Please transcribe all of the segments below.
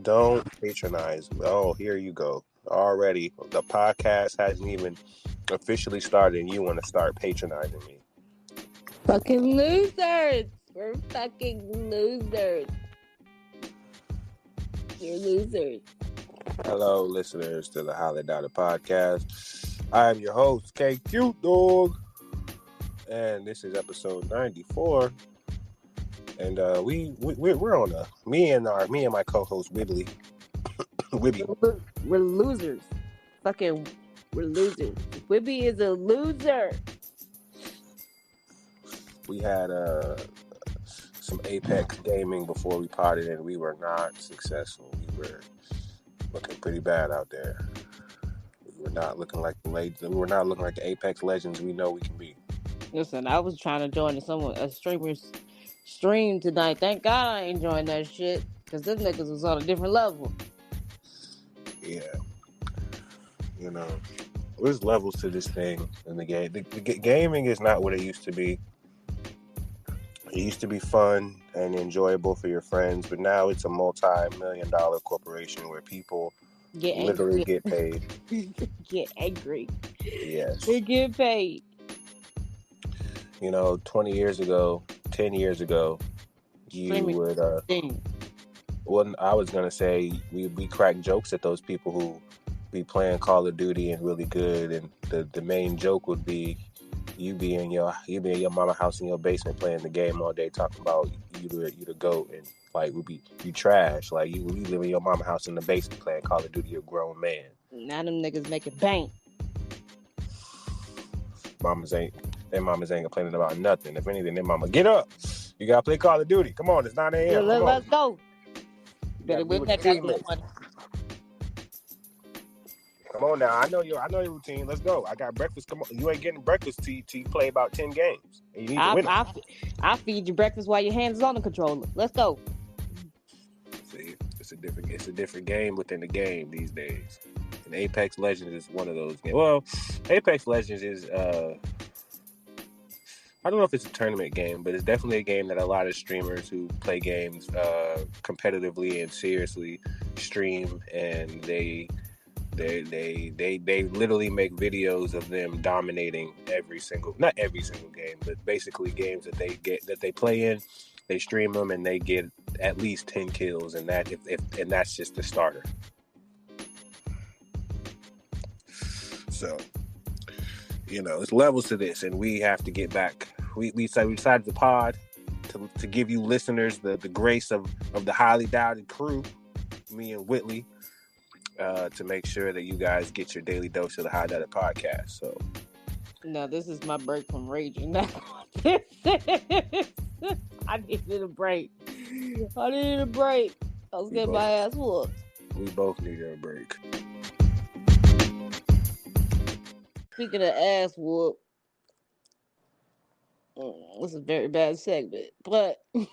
Don't patronize. Oh, here you go. Already, the podcast hasn't even officially started, and you want to start patronizing me. Fucking losers. We're fucking losers. You're losers. Hello, listeners to the Highly Doubted Podcast. I am your host, Keke Dog, and this is episode 94. And we're on me and my co-host Whitley. We're losers. Fucking, we're losers. Whitby is a loser. We had some Apex gaming before we potted, and we were not successful. We were looking pretty bad out there. We were not looking like the Apex legends we know we can be. Listen, I was trying to join a streamer's stream tonight. Thank God I ain't joined that shit, because them niggas was on a different level. Yeah. You know, there's levels to this thing in the game. The gaming is not what it used to be. It used to be fun and enjoyable for your friends, but now it's a multi-million-dollar corporation where people literally get paid. Get angry. Yes. They get paid. You know, 10 years ago, you would, well, I was going to say, we crack jokes at those people who be playing Call of Duty and really good, and the main joke would be, you be in your mama house in your basement playing the game all day, talking about you the GOAT, and like you trash, like you live in your mama house in the basement playing Call of Duty, you're a grown man. Now them niggas making bank. Their mamas ain't complaining about nothing. If anything, their mama, get up, you gotta play Call of Duty. Come on, it's 9 a.m. Let's go. Better whip that goddamn money. Come on now, I know your routine. Let's go. I got breakfast. Come on, you ain't getting breakfast till you play about 10 games. And you need to win. I feed you breakfast while your hands is on the controller. Let's go. See, it's a different game within the game these days. And Apex Legends is one of those games. Well, Apex Legends is I don't know if it's a tournament game, but it's definitely a game that a lot of streamers who play games competitively and seriously stream, and they literally make videos of them dominating not every single game, but basically games that they play in. They stream them and they get at least 10 kills, and that's just the starter. So, you know, it's levels to this, and we have to get back. We decided to pod to give you listeners the grace of the highly doubted crew, me and Whitley, to make sure that you guys get your daily dose of the High Doubted Podcast. So, no, this is my break from raging. I needed a break. I was getting my ass whooped. We both needed a break. Speaking of ass whoop, this is a very bad segment, but it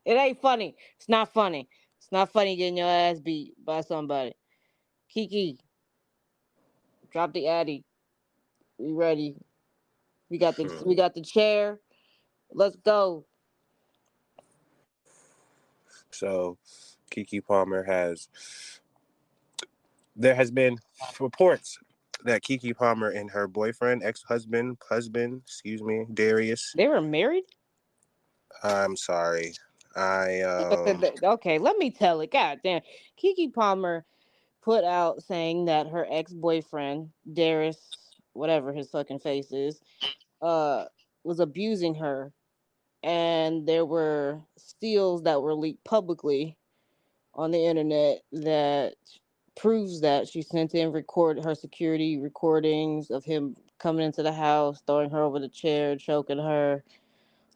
ain't funny. It's not funny. It's not funny getting your ass beat by somebody. Keke, drop the addy. We ready? We got the chair. Let's go. So, there has been reports that Keke Palmer and her boyfriend, husband, Darius. They were married? I'm sorry. Okay, let me tell it. God damn. Keke Palmer put out saying that her ex-boyfriend, Darius, whatever his fucking face is, was abusing her. And there were steals that were leaked publicly on the internet that proves that she sent in her security recordings of him coming into the house, throwing her over the chair, choking her,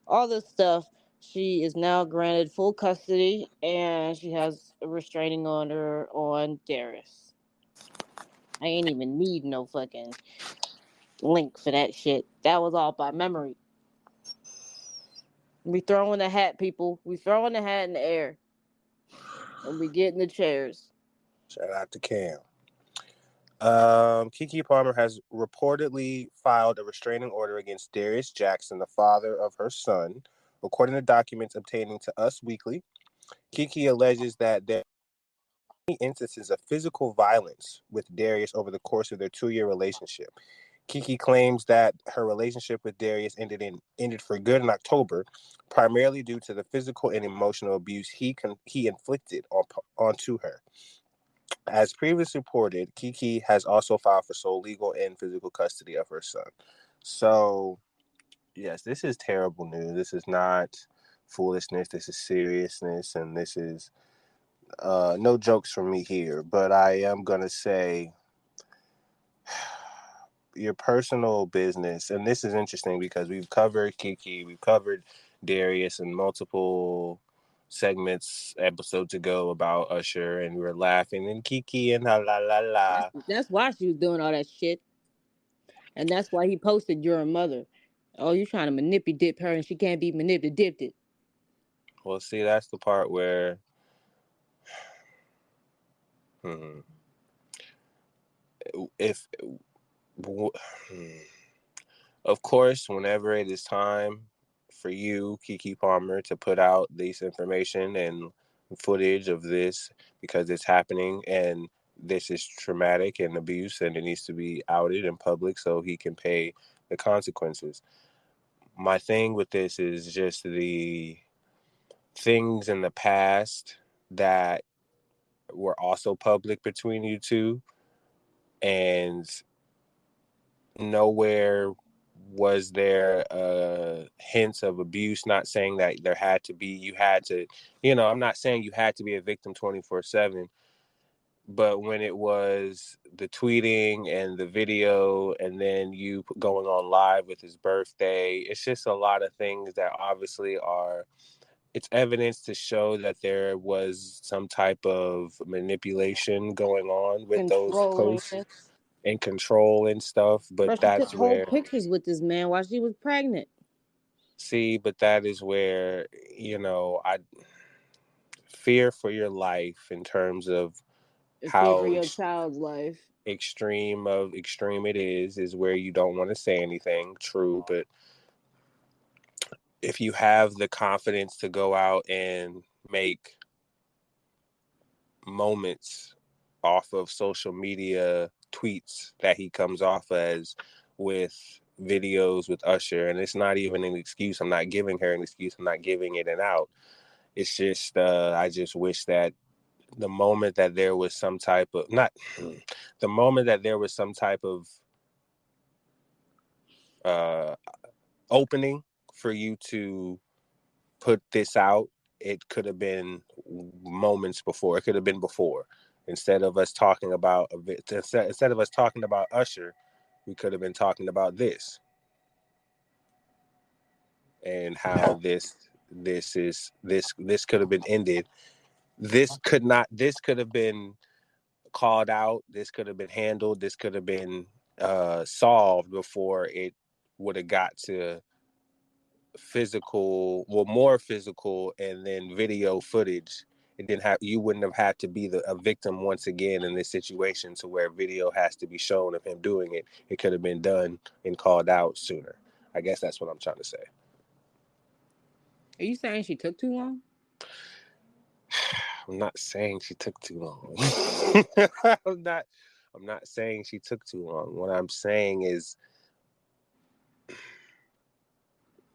all this stuff. She is now granted full custody, and she has a restraining order on Darius. I ain't even need no fucking link for that shit. That was all by memory. We throwing the hat, people. We throwing the hat in the air. And we getting the chairs. Shout out to Cam. Keke Palmer has reportedly filed a restraining order against Darius Jackson, the father of her son. According to documents obtaining to Us Weekly, Keke alleges that instances of physical violence with Darius over the course of their 2-year relationship. Keke claims that her relationship with Darius ended for good in October, primarily due to the physical and emotional abuse he inflicted onto her. As previously reported, Keke has also filed for sole legal and physical custody of her son. So, yes, this is terrible news. This is not foolishness. This is seriousness, and this is no jokes from me here. But I am gonna say your personal business, and this is interesting because we've covered Keke, we've covered Darius in multiple segments episodes ago about Usher, and we were laughing and Keke and la la la la. That's why she was doing all that shit, and that's why he posted "You're a mother." Oh, you trying to manipulate her, and she can't be manipulated. Well, see, that's the part where, if, of course, whenever it is time for you, Keke Palmer, to put out this information and footage of this because it's happening and this is traumatic and abuse and it needs to be outed in public so he can pay the consequences. My thing with this is just the things in the past that were also public between you two, and nowhere was there hints of abuse. Not saying that there had to be, you had to, I'm not saying you had to be a victim 24/7, but when it was the tweeting and the video and then you going on live with his birthday, it's just a lot of things that obviously it's evidence to show that there was some type of manipulation going on with those Controlling. posts and control and stuff. But Bro, she took that's whole where, pictures with this man while she was pregnant. but that is where, I fear for your life in terms of Fear for how your child's life. extreme it is where you don't want to say anything. True. But if you have the confidence to go out and make moments off of social media tweets that he comes off as with videos with Usher, and it's not even an excuse. I'm not giving her an excuse. I'm not giving it an out. It's just I just wish that the moment that there was some type of not the moment that there was some type of uh, opening for you to put this out, it could have been moments before. It could have been before. Instead of us talking about Usher, we could have been talking about this and how this could have been ended. This could have been called out. This could have been handled. This could have been solved before it would have got to more physical, and then video footage. It didn't have, you wouldn't have had to be a victim once again in this situation to where video has to be shown of him doing it. It could have been done and called out sooner. I guess that's what I'm trying to say. Are you saying she took too long? I'm not saying she took too long. I'm not saying she took too long. What I'm saying is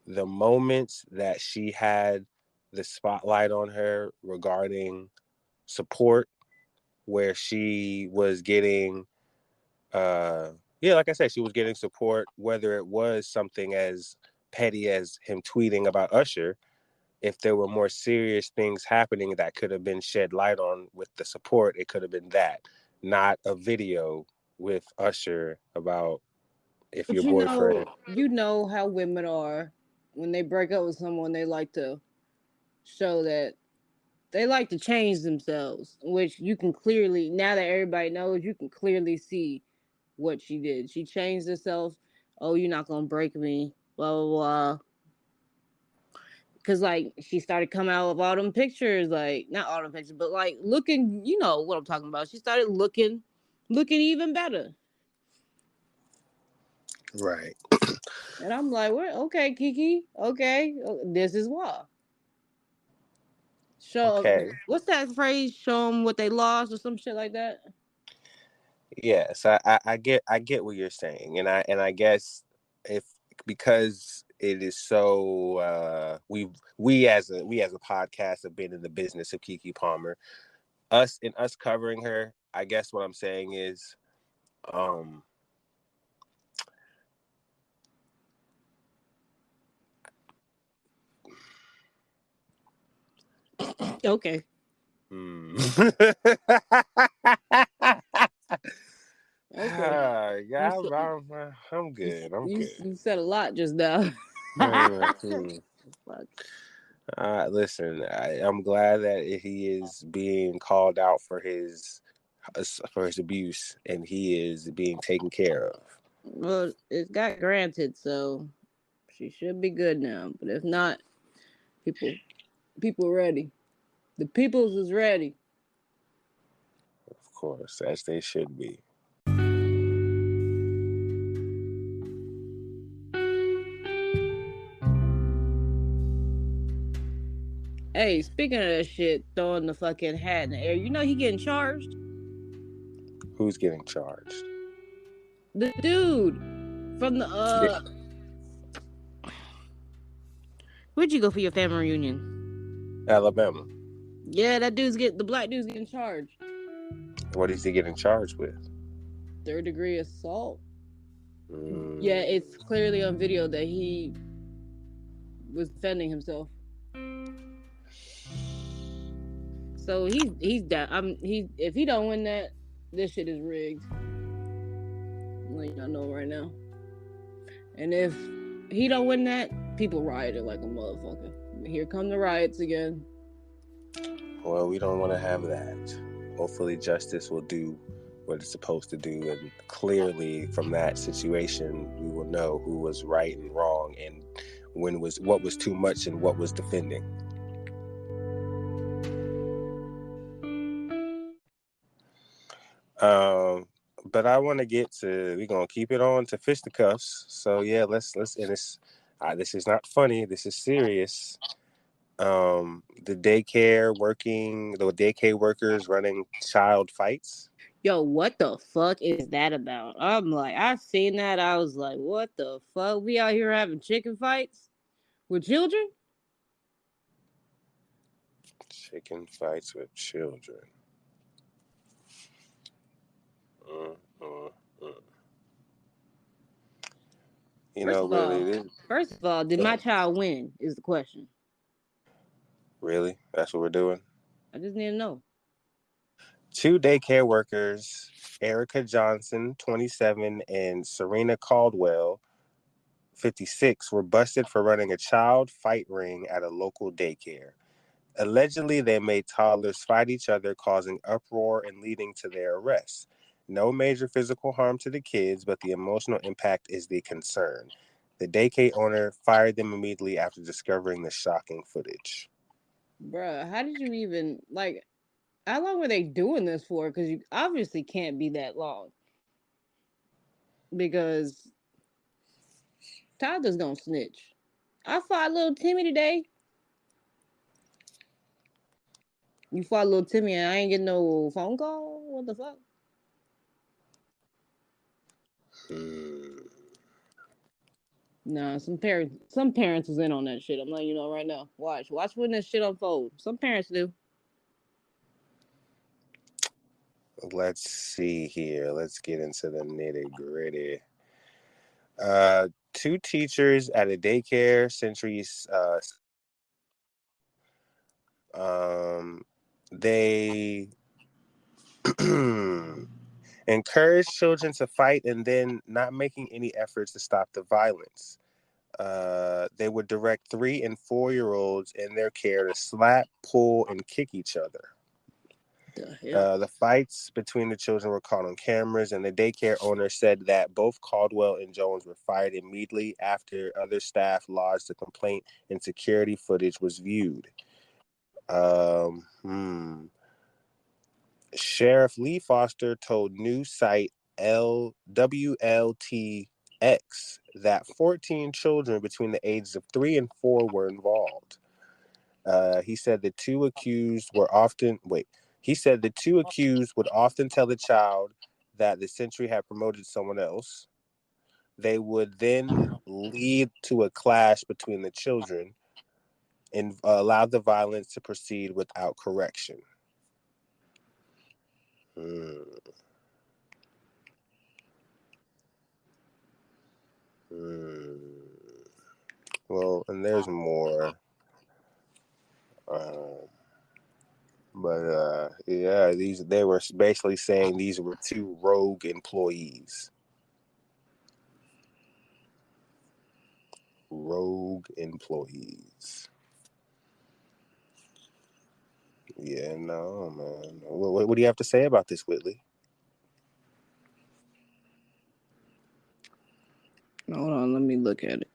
the moments that she had the spotlight on her regarding support, where she was getting like I said, she was getting support, whether it was something as petty as him tweeting about Usher. If there were more serious things happening that could have been shed light on with the support, it could have been that, not a video with Usher about if But your boyfriend. you know how women are. When they break up with someone, they like to show that they like to change themselves, which you can clearly, now that everybody knows, you can clearly see what she did. She changed herself. Oh, you're not gonna break me. Blah blah blah. Cause like she started coming out with all them pictures, like not all them pictures, but like looking. You know what I'm talking about. She started looking even better. Right. And I'm like, "What? Okay, Keke. Okay, this is why." Show Okay. what's that phrase? Show them what they lost or some shit like that. Yes, I get what you're saying, and I guess if because it is so we as a podcast have been in the business of Keke Palmer, us covering her. I guess what I'm saying is, um, Okay. hmm. Okay. You Yeah, said I'm good. I'm good. you said a lot just now. Hmm. Fuck. Listen, I'm glad that he is being called out for his abuse, and he is being taken care of. Well, it got granted, so she should be good now. But if not, people people ready. The peoples is ready. Of course, as they should be. Hey, speaking of that shit, throwing the fucking hat in the air, you know he getting charged? Who's getting charged? The dude from the Yeah, where'd you go for your family reunion? Alabama. Yeah, that the black dude's getting charged. What is he getting charged with? Third degree assault. Yeah, Mm, it's clearly on video that he was defending himself. So he's down. He if he don't win that, this shit is rigged. I'm letting y'all know right now. And if he don't win that, people rioted like a motherfucker. Here come the riots again. well, we don't want to have that. Hopefully, justice will do what it's supposed to do, and clearly, from that situation, we will know who was right and wrong, and what was too much and what was defending. Um, but I want to get to. We're gonna keep it on to fisticuffs. So yeah, let's. And this is not funny. This is serious. The daycare workers running child fights. Yo, what the fuck is that about? I'm like, I seen that. I was like, what the fuck? We out here having chicken fights with children? Chicken fights with children. Mm, mm, mm. First of Willie, all, did my child win? Is the question. really? That's what we're doing? I just need to know. Two daycare workers, Erica Johnson, 27, and Serena Caldwell, 56, were busted for running a child fight ring at a local daycare. Allegedly, they made toddlers fight each other, causing uproar and leading to their arrest. No major physical harm to the kids, but the emotional impact is the concern. The daycare owner fired them immediately after discovering the shocking footage. Bruh, how did you even, like, how long were they doing this for? Because you obviously can't be that long. Because toddlers don't snitch. I fought little Timmy today. You fought little Timmy and I ain't getting no phone call? What the fuck? Hmm. Nah, some parents was in on that shit. I'm letting you know right now. Watch when this shit unfold. Some parents do. Let's see here. Let's get into the nitty gritty. Two teachers at a daycare, Centuries. They encourage children to fight and then not making any efforts to stop the violence. They would direct 3 and 4-year-olds in their care to slap, pull, and kick each other. The hell? The fights between the children were caught on cameras, and the daycare owner said that both Caldwell and Jones were fired immediately after other staff lodged a complaint and security footage was viewed. Um, hmm. Sheriff Lee Foster told news site WLTX that 14 children between the ages of 3 and 4 were involved. He said the two accused were often He said the two accused would often tell the child that the Century had promoted someone else. They would then lead to a clash between the children and allow the violence to proceed without correction. Well, and there's more. But yeah, they were basically saying these were two rogue employees. Rogue employees. Yeah, no, man. What do you have to say about this, Whitley? Hold on, let me look at it.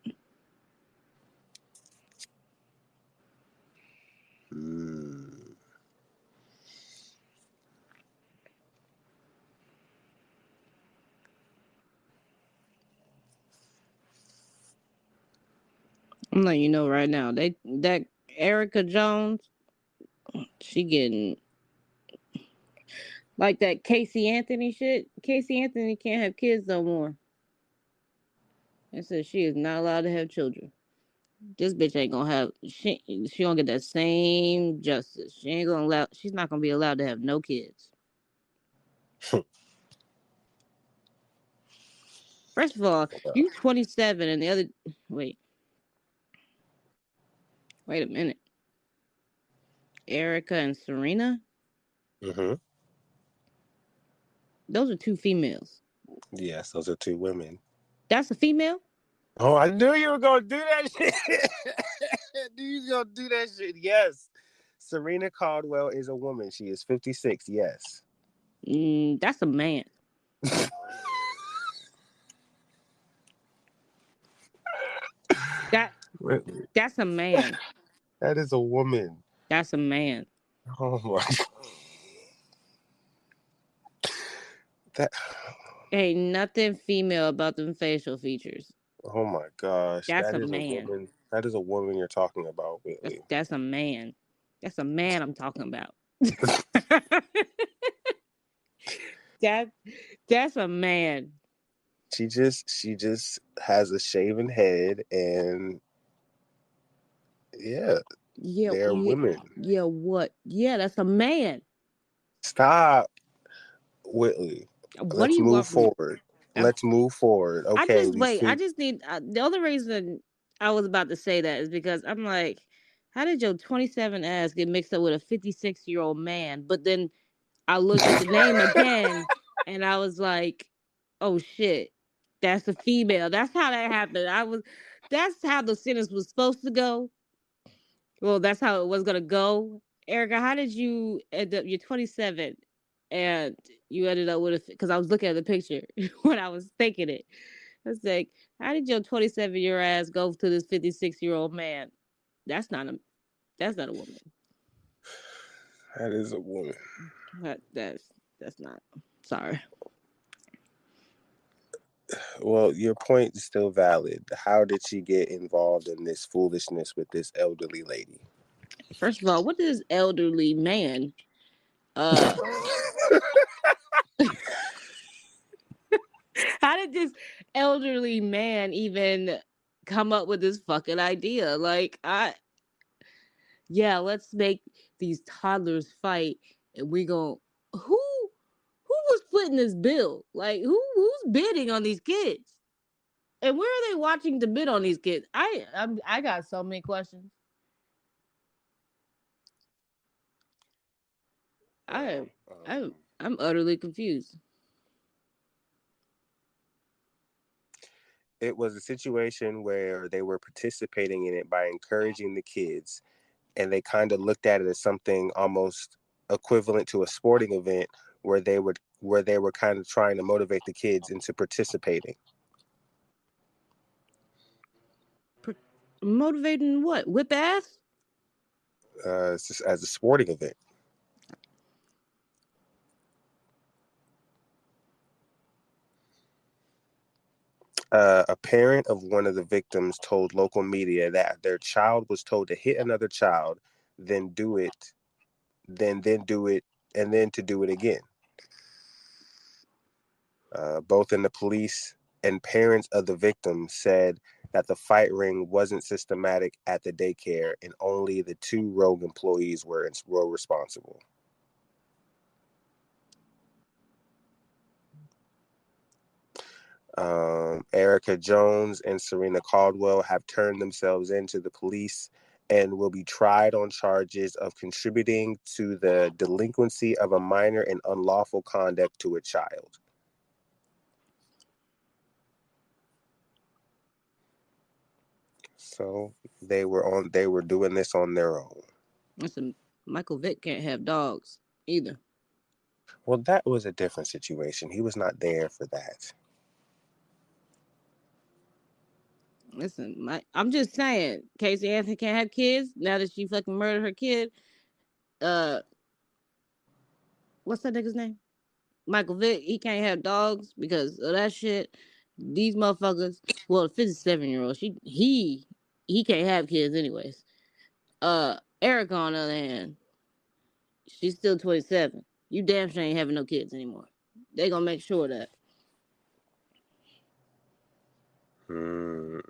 I'm letting you know right now. That Erica Jones, she getting like that Casey Anthony shit. Casey Anthony can't have kids no more. It says she is not allowed to have children. This bitch ain't gonna have she gonna get that same justice. She ain't gonna allow she's not gonna be allowed to have no kids. First of all, you 27 and the other wait a minute. Erica and Serena? Mm-hmm. Those are two females. Yes, those are two women. That's a female? Oh, I knew you were gonna do that shit. I knew you were gonna do that shit. Yes. Serena Caldwell is a woman. She is 56. Yes. That's a man. That's a man. That is a woman. That's a man. Oh my. That. Ain't nothing female about them facial features. Oh my gosh. That's That a is a man. woman. That is a woman you're talking about, Whitley. That's a man. That's a man I'm talking about. That's a man. She just has a shaven head and yeah. They're women. Yeah, what? Yeah, that's a man. Stop, Whitley. What do Let's you move want from me? forward. Let's move forward. Okay, I just need the only reason I was about to say that is because I'm like, how did your 27 ass get mixed up with a 56-year-old man? But then I looked at the name again and I was like, oh shit, that's a female. That's how that happened. That's how the sentence was supposed to go. Well, that's how it was gonna go. Erica, how did you end up? You're 27, and you ended up with a. Because I was looking at the picture when I was thinking it. I was like, how did your 27-year ass go to this 56-year-old man? That's not a. That's not a woman. That is a woman. That's not. Sorry. Well, your point is still valid. How did she get involved in this foolishness with this elderly lady? First of all, what is elderly man? How did this elderly man even come up with this fucking idea? Like, let's make these toddlers fight, and we gon' who was footing this bill? Like, who's bidding on these kids? And where are they watching to bid on these kids? I got so many questions. I'm utterly confused. It was a situation where they were participating in it by encouraging the kids, and they kind of looked at it as something almost equivalent to a sporting event where they were kind of trying to motivate the kids into participating. Motivating what? Whip ass? As a sporting event. A parent of one of the victims told local media that their child was told to hit another child then do it, then do it, and then to do it again. Both in the police and parents of the victims said that the fight ring wasn't systematic at the daycare, and only the two rogue employees were responsible. Erica Jones and Serena Caldwell have turned themselves into the police and will be tried on charges of contributing to the delinquency of a minor and unlawful conduct to a child. So they were doing this on their own. Listen, Michael Vick can't have dogs either. Well, that was a different situation. He was not there for that. Listen, I'm just saying, Casey Anthony can't have kids now that she fucking murdered her kid. Uh, what's that nigga's name? Michael Vick. He can't have dogs because of that shit. These motherfuckers. Well, the 57-year-old, he can't have kids anyways. Erica on the other hand, she's still 27. You damn sure ain't having no kids anymore. They gonna make sure of that. Hmm.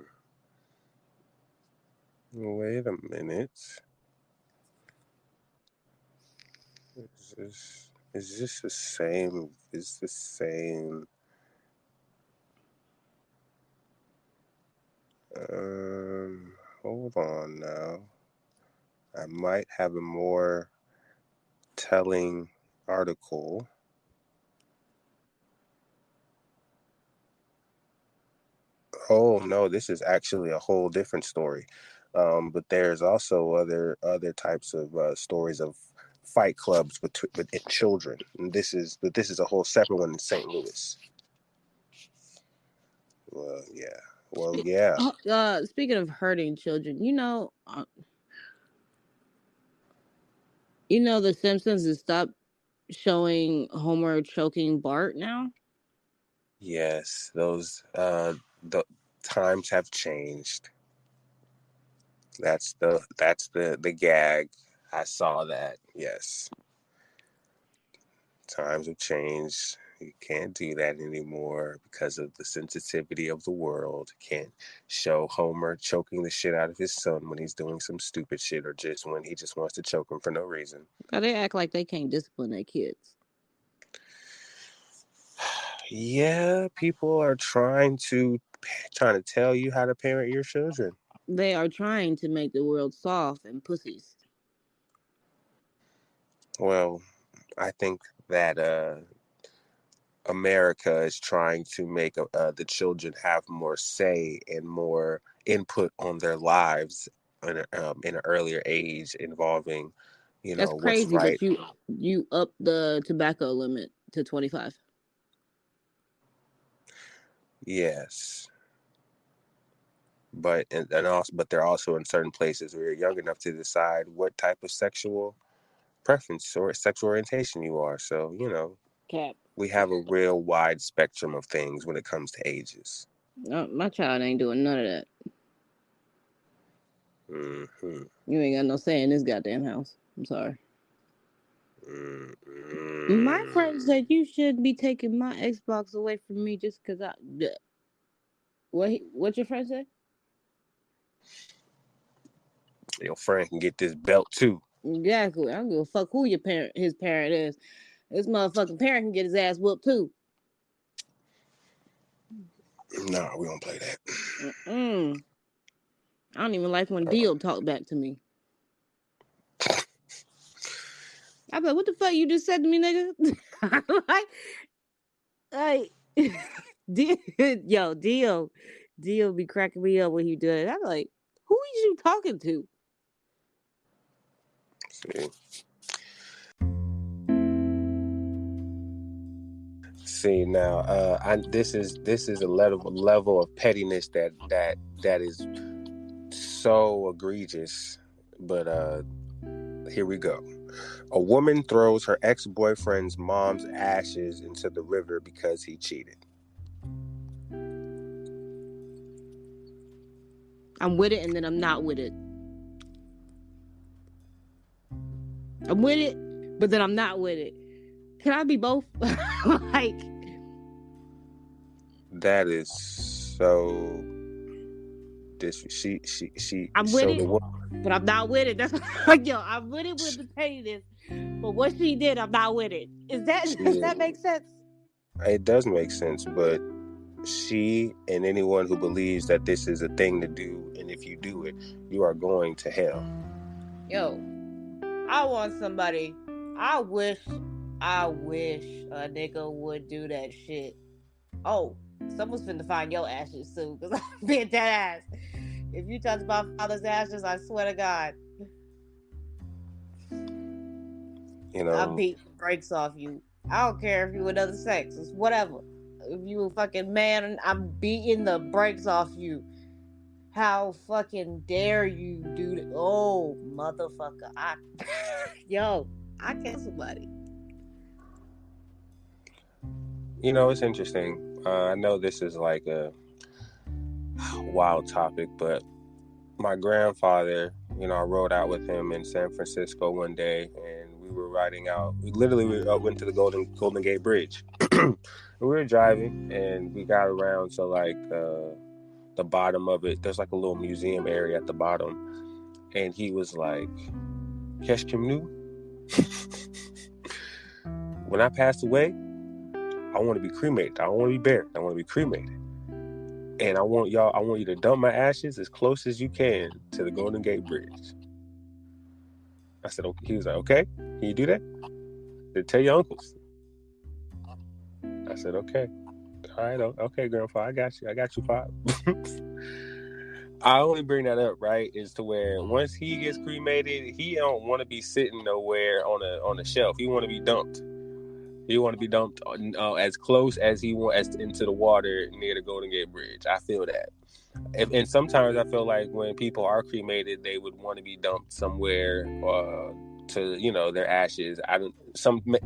Wait a minute. Is this the same? Is the same? Hold on now. I might have a more telling article. Oh no, this is actually a whole different story. But there's also other types of stories of fight clubs with children. And this is a whole separate one in St. Louis. Well, yeah. Well, yeah. Speaking of hurting children, the Simpsons has stopped showing Homer choking Bart now. Yes, those the times have changed. That's the gag. I saw that. Yes. Times have changed. You can't do that anymore because of the sensitivity of the world. You can't show Homer choking the shit out of his son when he's doing some stupid shit or just when he just wants to choke him for no reason. Now they act like they can't discipline their kids. Yeah, people are trying to tell you how to parent your children. They are trying to make the world soft and pussies. Well, I think that America is trying to make the children have more say and more input on their lives in an earlier age, involving, That's what's crazy right. that you up the tobacco limit to 25. Yes, but they're also in certain places where you're young enough to decide what type of sexual preference or sexual orientation you are. So Cap. we have a real wide spectrum of things when it comes to ages. No, my child ain't doing none of that. Hmm. You ain't got no say in this goddamn house. I'm sorry. My friend Hmm. said you shouldn't be taking my Xbox away from me just because I. What your friend say? Your friend can get this belt too. Exactly. I don't give a fuck who his parent is. This motherfucking parent can get his ass whooped too. Nah, we don't play that. Mm-mm. I don't even like when Dio talk back to me. I be like, what the fuck you just said to me, nigga? like, Dio be cracking me up when he do it. I'm like, who is you talking to? See, now, this is a level of pettiness that is so egregious. But here we go. A woman throws her ex-boyfriend's mom's ashes into the river because he cheated. I'm with it and then I'm not with it. I'm with it, but then I'm not with it. Can I be both? Like, that is so. She. I'm with So it, but I'm not with it. That's like, yo, I'm with it with the pettiness, but what she did, I'm not with it. Does that make sense? It does make sense, but she and anyone who believes that this is a thing to do, and if you do it, you are going to hell. Yo, I want somebody. I wish a nigga would do that shit. Oh, someone's finna find your ashes soon, because I'm being dead ass. If you touch my father's ashes, I swear to God, You I'm know, beating the brakes off you. I don't care if you another sex. It's whatever. If you a fucking man, I'm beating the brakes off you. How fucking dare you do that? Oh, motherfucker. Yo, I kill somebody. you know, it's interesting. I know this is like a wild topic, but my grandfather, you know, I rode out with him in San Francisco one day, and we were riding out. We literally went to the Golden Gate Bridge. We were driving, and we got around to like the bottom of it. There's like a little museum area at the bottom, and he was like, "Kesh Kimnu, when I pass away, I want to be cremated. I don't want to be buried. I want to be cremated. And I want you to dump my ashes as close as you can to the Golden Gate Bridge." I said, okay. He was like, "Okay, can you do that?" I said, "Tell your uncles." I said, "Okay. All right, okay, Grandpa, I got you, Pop." I only bring that up, right, is to where once he gets cremated, he don't want to be sitting nowhere on a shelf. He want to be dumped. He want to be dumped as close as he wants into the water near the Golden Gate Bridge. I feel that. And sometimes I feel like when people are cremated, they would want to be dumped somewhere to, you know, their ashes.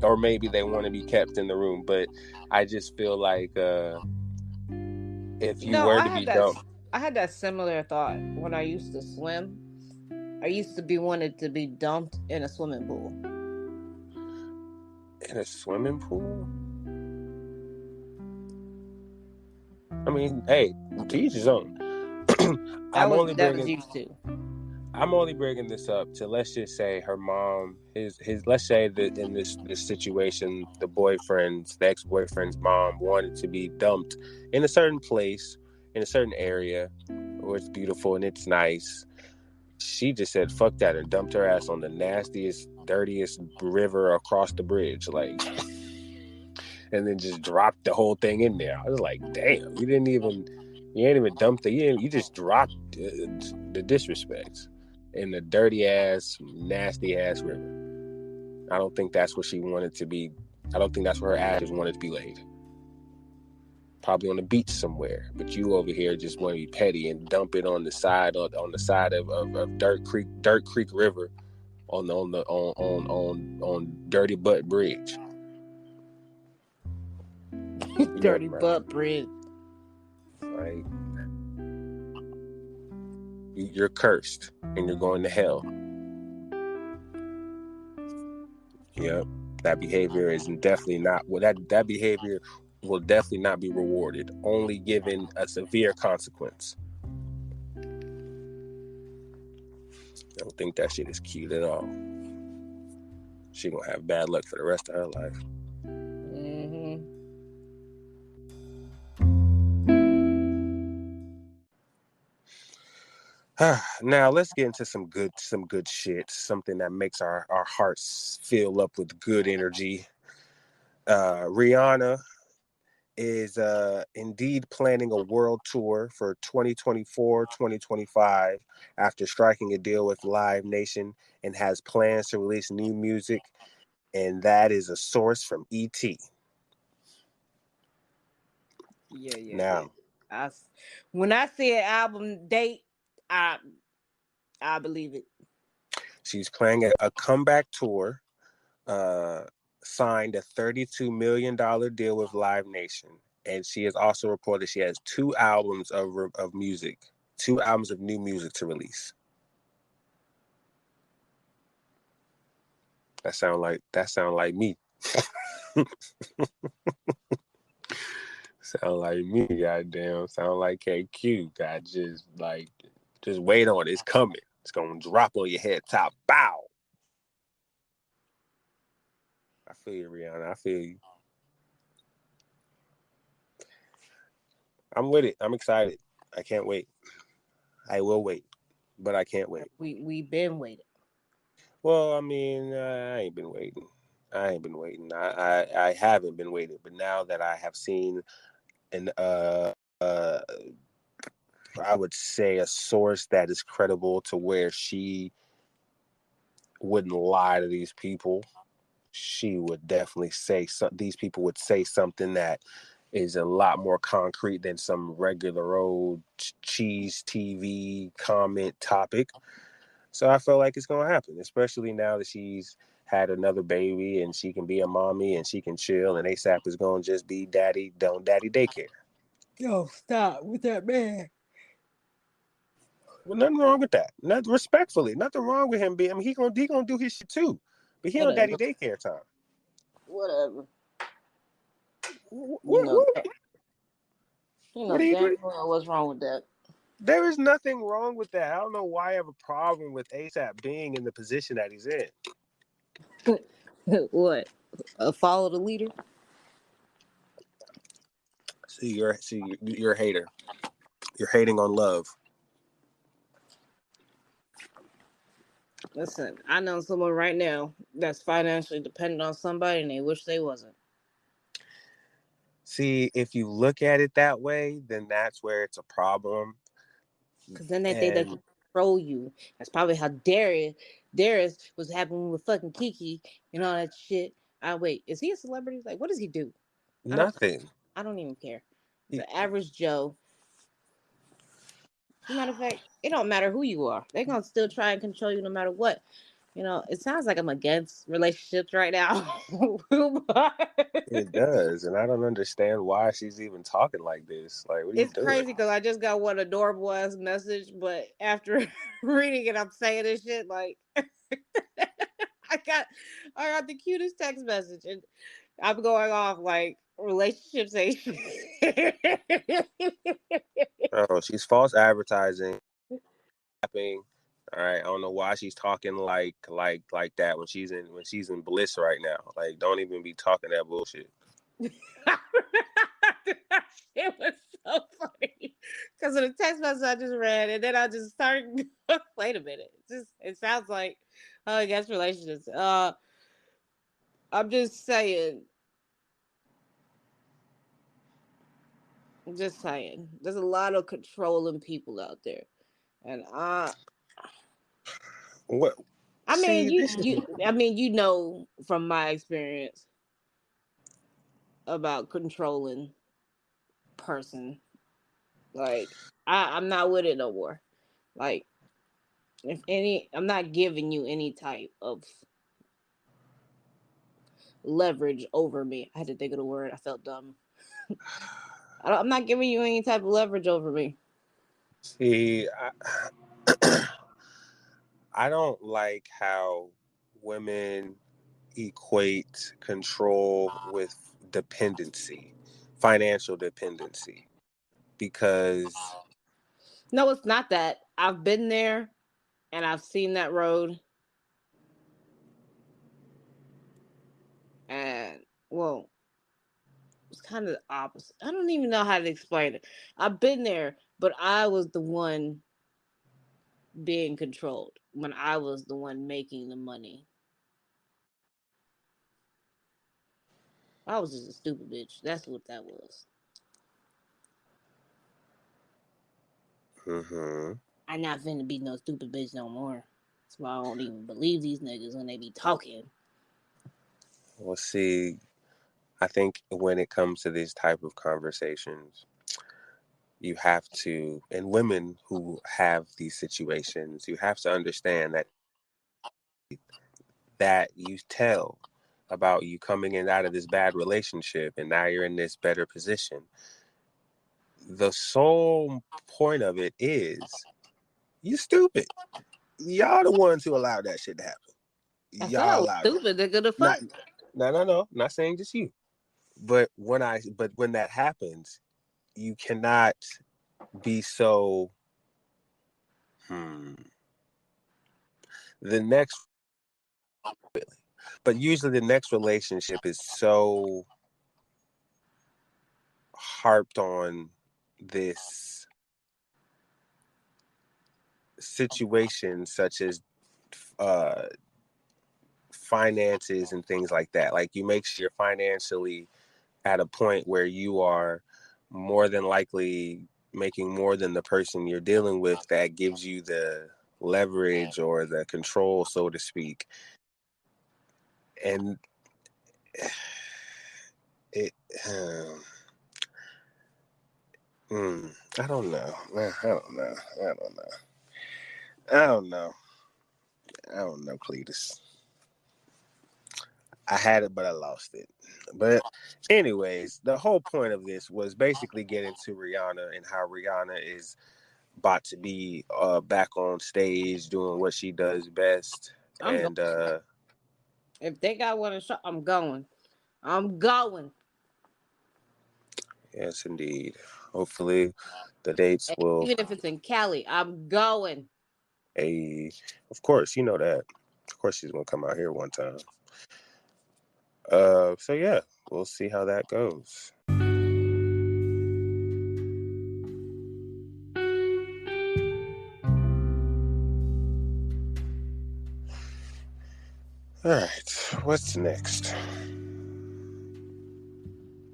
Or maybe they want to be kept in the room. But I just feel like if you No, were to be dumped I had that similar thought when I used to swim. I used to be wanted to be dumped in a swimming pool. in a swimming pool, I mean, hey, to each his own. That was used to. I'm only bringing this up to, let's just say her mom, his let's say that in this situation, the ex-boyfriend's mom wanted to be dumped in a certain place, in a certain area where it's beautiful and it's nice. She just said fuck that and dumped her ass on the nastiest, dirtiest river across the bridge, like, and then just dropped the whole thing in there. I was like, damn, you ain't even dumped you just dropped the disrespect in the dirty ass, nasty ass river. I don't think that's what she wanted to be. I don't think that's where her ashes wanted to be laid. Probably on the beach somewhere. But you over here just want to be petty and dump it on the side of Dirt Creek River on Dirty Butt Bridge. Dirty Butt Bridge. Right. You're cursed and you're going to hell. Yep. That behavior is definitely not that behavior will definitely not be rewarded, only given a severe consequence. I don't think that shit is cute at all. She gonna have bad luck for the rest of her life. Mm-hmm. Now let's get into some good shit, something that makes our hearts fill up with good energy. Rihanna is indeed planning a world tour for 2024-2025 after striking a deal with Live Nation, and has plans to release new music, and that is a source from ET. Yeah. When I see an album date, I believe it. She's planning a comeback tour, signed a $32 million deal with Live Nation. And she has also reported she has 2 albums of music, 2 albums of new music to release. That sound like me. Sound like me, goddamn. Sound like KQ. God, just wait on it. It's coming. It's gonna drop on your head top. Bow. I feel you, Rihanna. I feel you. I'm with it. I'm excited. I can't wait. I will wait, but I can't wait. We been waiting. Well, I mean, I ain't been waiting. I haven't been waiting. But now that I have seen an I would say a source that is credible to where she wouldn't lie to these people, she would definitely say these people would say something that is a lot more concrete than some regular old cheese TV comment topic. So I feel like it's going to happen, especially now that she's had another baby and she can be a mommy and she can chill, and ASAP is going to just be daddy daycare. Yo, stop with that man. Well, nothing wrong with that. Respectfully, nothing wrong with him being. I mean, he gonna do his shit too, but he on daddy Whatever. daycare time. Whatever. What? You know, What? What are you damn doing? well what's wrong with that. There is nothing wrong with that. I don't know why I have a problem with ASAP being in the position that he's in. What? Follow the leader? You're a hater. You're hating on love. Listen, I know someone right now that's financially dependent on somebody and they wish they wasn't. See, if you look at it that way, then that's where it's a problem. Because then they think they can control you. That's probably how Darius was happening with fucking Keke and all that shit. Wait, is he a celebrity? Like, what does he do? Nothing. I don't even care. The average Joe. As a matter of fact, it don't matter who you are. They're gonna still try and control you no matter what. You know, it sounds like I'm against relationships right now. It does, and I don't understand why she's even talking like this. Like, what are you It's doing? crazy because I just got one adorable ass message, but after reading it, I'm saying this shit like I got the cutest text message, and I'm going off like relationships ain't shit. Oh, she's false advertising. All right, I don't know why she's talking like that when she's in bliss right now. Like, don't even be talking that bullshit. It was so funny because of the text message I just read, and then I just started. Wait a minute, it sounds like I guess relationships. I'm just saying. Just saying, there's a lot of controlling people out there, and What? I mean, See, you know from my experience about controlling person. Like, I'm not with it no more. Like, I'm not giving you any type of leverage over me. I had to think of the word. I felt dumb. I'm not giving you any type of leverage over me. See, I don't like how women equate control with dependency, financial dependency, because No, it's not that. I've been there and I've seen that road. And, well, it's kind of the opposite. I don't even know how to explain it. I've been there, but I was the one being controlled when I was the one making the money. I was just a stupid bitch. That's what that was. I'm not finna be no stupid bitch no more. That's why I don't even believe these niggas when they be talking. Well, see, I think when it comes to these type of conversations, you have to, and women who have these situations, you have to understand that you tell about you coming in out of this bad relationship and now you're in this better position. The sole point of it is you stupid. Y'all the ones who allowed that shit to happen. y'all are stupid. They're gonna not. fuck. No. Not saying just you. But when that happens, you cannot be so. The next, but usually the next relationship is so harped on this situation, such as finances and things like that. Like, you make sure you're financially at a point where you are more than likely making more than the person you're dealing with, that gives you the leverage or the control, so to speak. And it I don't know. Cletus. I had it, but I lost it. But anyways, the whole point of this was basically getting to Rihanna and how Rihanna is about to be back on stage doing what she does best. I'm going. If they got one in shop, I'm going. Yes, indeed. Hopefully, the dates will. Even if it's in Cali, I'm going. Of course, you know that. Of course, she's gonna come out here one time. So yeah, we'll see how that goes. All right, what's next?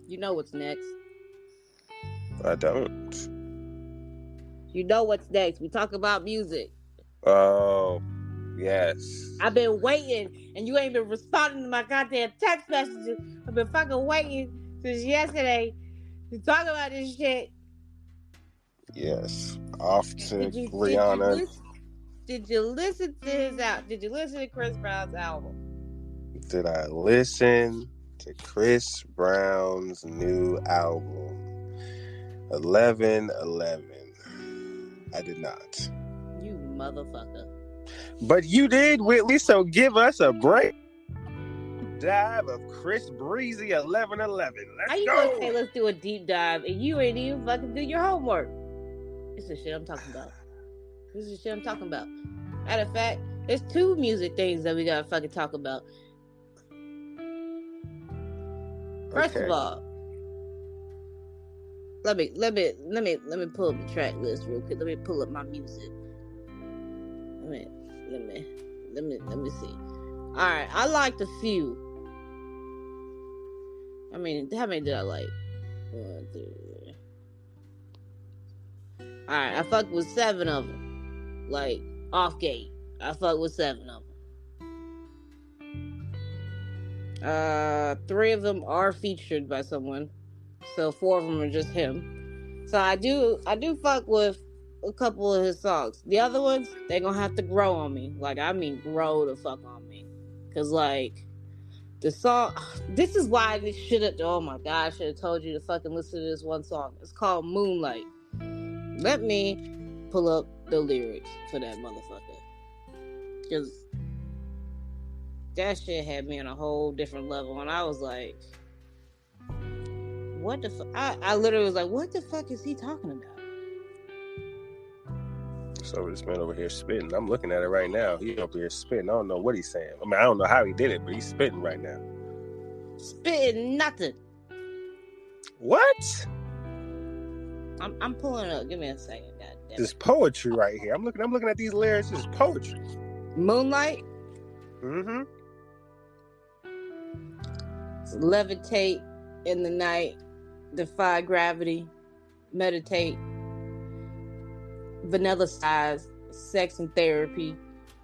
You know what's next. I don't. You know what's next. We talk about music. Oh, yes. I've been waiting, and you ain't been responding to my goddamn text messages. I've been fucking waiting since yesterday to talk about this shit. Yes. Off to Rihanna. Did you listen to his out? Did you listen to Chris Brown's album? Did I listen to Chris Brown's new album, 11:11? I did not. You motherfucker. But you did, Whitley, so give us a break. Dive of Chris Breezy 11:11. How you gonna say let's do a deep dive and you ain't even fucking do your homework? This is the shit I'm talking about. Matter of fact, there's 2 music things that we gotta fucking talk about. First of all, let me pull up the track list real quick. Let me pull up my music. Let me see. All right, I liked a few. I mean, how many did I like? 1, 2, 3. All right, I fucked with 7 of them. Like, off gate, I fucked with 7 of them. 3 of them are featured by someone, so 4 of them are just him. So I do fuck with a couple of his songs. The other ones, they're gonna have to grow on me. Like, I mean, grow the fuck on me. Cause like, the song, this is why I should have, oh my god, I should have told you to fucking listen to this one song. It's called Moonlight. Let me pull up the lyrics for that motherfucker. Cause that shit had me on a whole different level. And I was like, what the fuck? I literally was like, what the fuck is he talking about? So this man over here spitting. I'm looking at it right now. He over here spitting. I don't know what he's saying. I mean, I don't know how he did it, but he's spitting right now. Spitting nothing. What? I'm pulling up. Give me a second. Goddamn. This poetry right here. I'm looking at these lyrics. This is poetry. Moonlight. Mm-hmm. Levitate in the night. Defy gravity. Meditate. Vanilla size. Sex and therapy.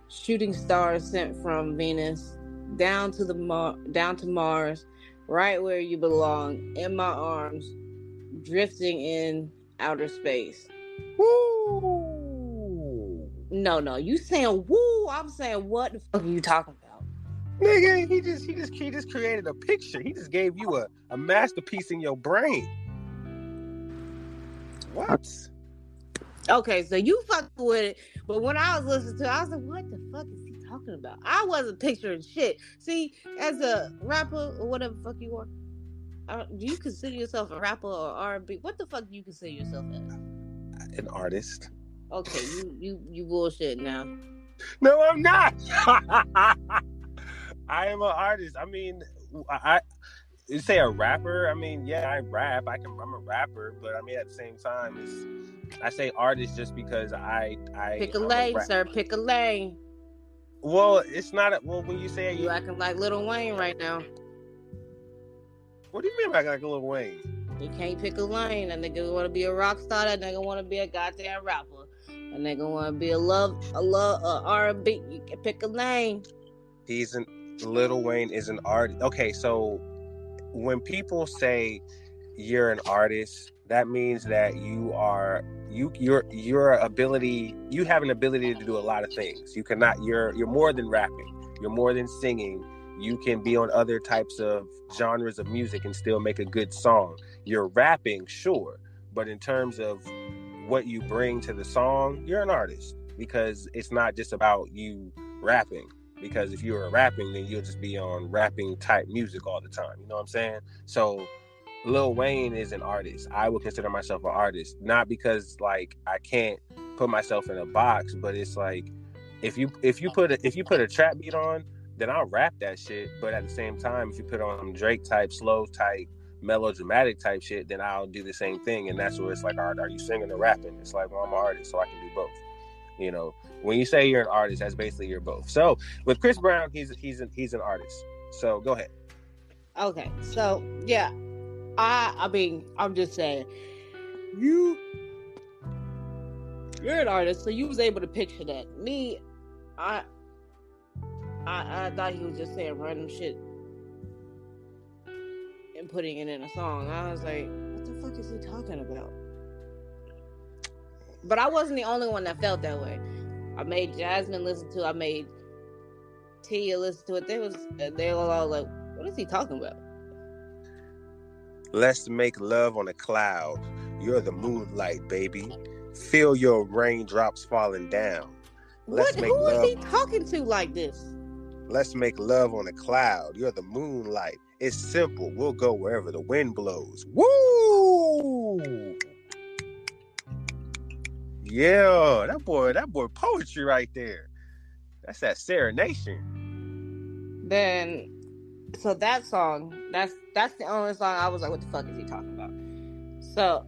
Shooting stars sent from Venus. Down to Mars. Right where you belong. In my arms. Drifting in outer space. Woo! No. You saying woo? I'm saying what the fuck are you talking about? Nigga, he just created a picture. He just gave you a masterpiece in your brain. What? Okay, so you fucked with it, but when I was listening to it, I was like, what the fuck is he talking about? I wasn't picturing shit. See, as a rapper or whatever the fuck you are, do you consider yourself a rapper or R&B? What the fuck do you consider yourself as? An artist. Okay, you bullshit now. No, I'm not. I am an artist. I mean, you say a rapper. I mean, yeah, I rap. I'm a rapper, but I mean at the same time, I say artist just because pick a I'm a lane, sir. Pick a lane. Well, it's not. Well, when you say you acting like Lil Wayne right now. What do you mean by like Lil Wayne? You can't pick a lane. That nigga want to be a rock star. That nigga want to be a goddamn rapper. That nigga want to be a R&B. You can pick a lane. Lil Wayne is an artist. Okay, so when people say you're an artist, that means that you have an ability to do a lot of things. You're more than rapping. You're more than singing. You can be on other types of genres of music and still make a good song. You're rapping, sure, but in terms of what you bring to the song, you're an artist, because it's not just about you rapping. Because if you were rapping, then you'll just be on rapping type music all the time. You know what I'm saying? So Lil Wayne is an artist. I would consider myself an artist, not because like I can't put myself in a box, but it's like if you put a trap beat on, then I'll rap that shit. But at the same time, if you put on Drake type, slow type, melodramatic type shit, then I'll do the same thing. And that's where it's like, are you singing or rapping? It's like, well, I'm an artist, so I can do both. You know, when you say you're an artist, that's basically you're both. So with Chris Brown, he's an artist. So go ahead. Okay, so yeah, I mean, I'm just saying, you're an artist, so you was able to picture that. Me, I thought he was just saying random shit and putting it in a song. I was like, what the fuck is he talking about? But I wasn't the only one that felt that way. I made Jasmine listen to it. I made Tia listen to it. They were all like, what is he talking about? Let's make love on a cloud. You're the moonlight, baby. Feel your raindrops falling down. Who is he talking to like this? Let's make love on a cloud. You're the moonlight. It's simple. We'll go wherever the wind blows. Woo! Yeah, that boy poetry right there. That's that serenation. Then, so that song, that's the only song I was like, what the fuck is he talking about? So,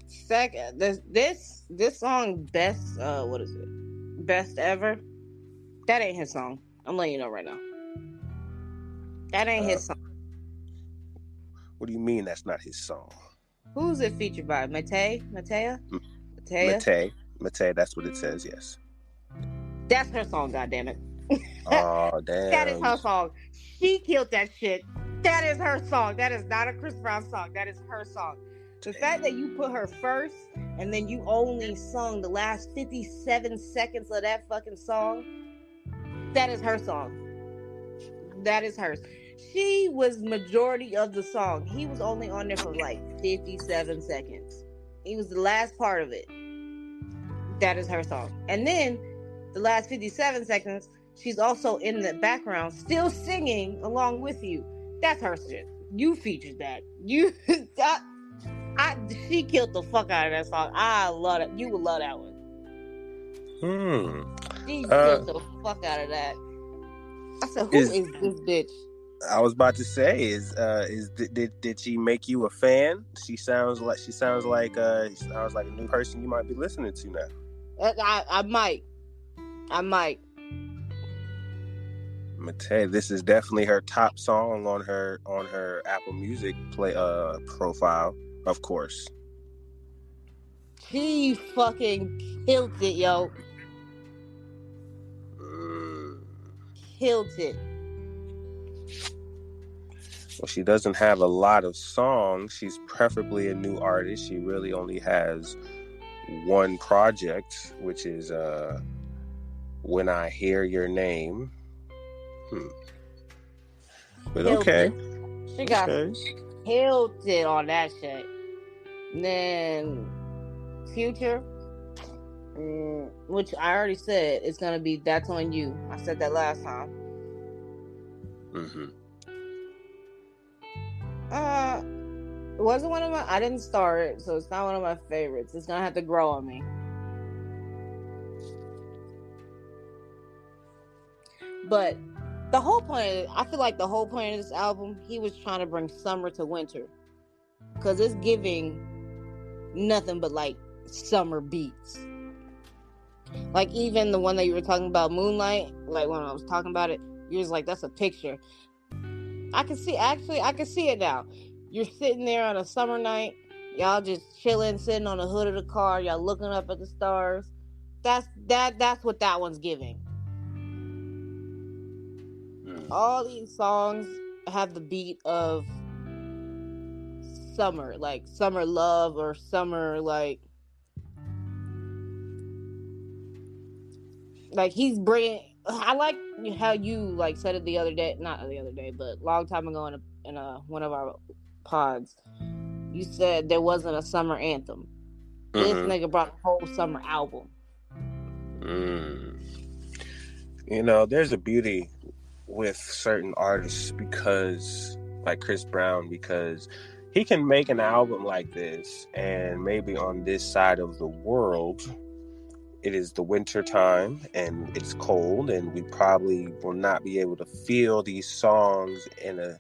second, this song, best, what is it? Best Ever? That ain't his song. I'm letting you know right now. That ain't his song. What do you mean that's not his song? Who's it featured by? Matei? Matei, that's what it says, yes. That's her song, goddammit. Oh, damn. That is her song. She killed that shit. That is her song. That is not a Chris Brown song. That is her song. The fact that you put her first and then you only sung the last 57 seconds of that fucking song, that is her song. That is hers. She was majority of the song. He was only on there for like 57 seconds. He was the last part of it. That is her song. And then the last 57 seconds, she's also in the background still singing along with you. That's her shit. You featured that. She killed the fuck out of that song. I love it. You would love that one. She killed the fuck out of that. I said, who is this bitch? I was about to say, did she make you a fan? She sounds like a new person you might be listening to now. I might. Matei, this is definitely her top song on her Apple Music profile, of course. She fucking killed it, yo. Killed it. Well, she doesn't have a lot of songs. She's preferably a new artist. She really only has one project, which is When I Hear Your Name. But okay. She got killed it on that shit. And then Future. Which I already said it's gonna be That's On You. I said that last time. Mm-hmm. It wasn't one of my. I didn't start it, so it's not one of my favorites. It's gonna have to grow on me. But the whole point, I feel like the whole point of this album, he was trying to bring summer to winter, cause it's giving nothing but like summer beats. Like even the one that you were talking about, Moonlight. Like when I was talking about it, you was like, "That's a picture." I can see. Actually, I can see it now. You're sitting there on a summer night. Y'all just chilling, sitting on the hood of the car. Y'all looking up at the stars. That's what that one's giving. All these songs have the beat of summer, like summer love or summer like he's bringing. I like how you like said it the other day, not the other day, but long time ago in one of our pods. You said there wasn't a summer anthem. This nigga brought a whole summer album. You know, there's a beauty with certain artists because, like Chris Brown, because he can make an album like this, and maybe on this side of the world, it is the winter time and it's cold, and we probably will not be able to feel these songs in a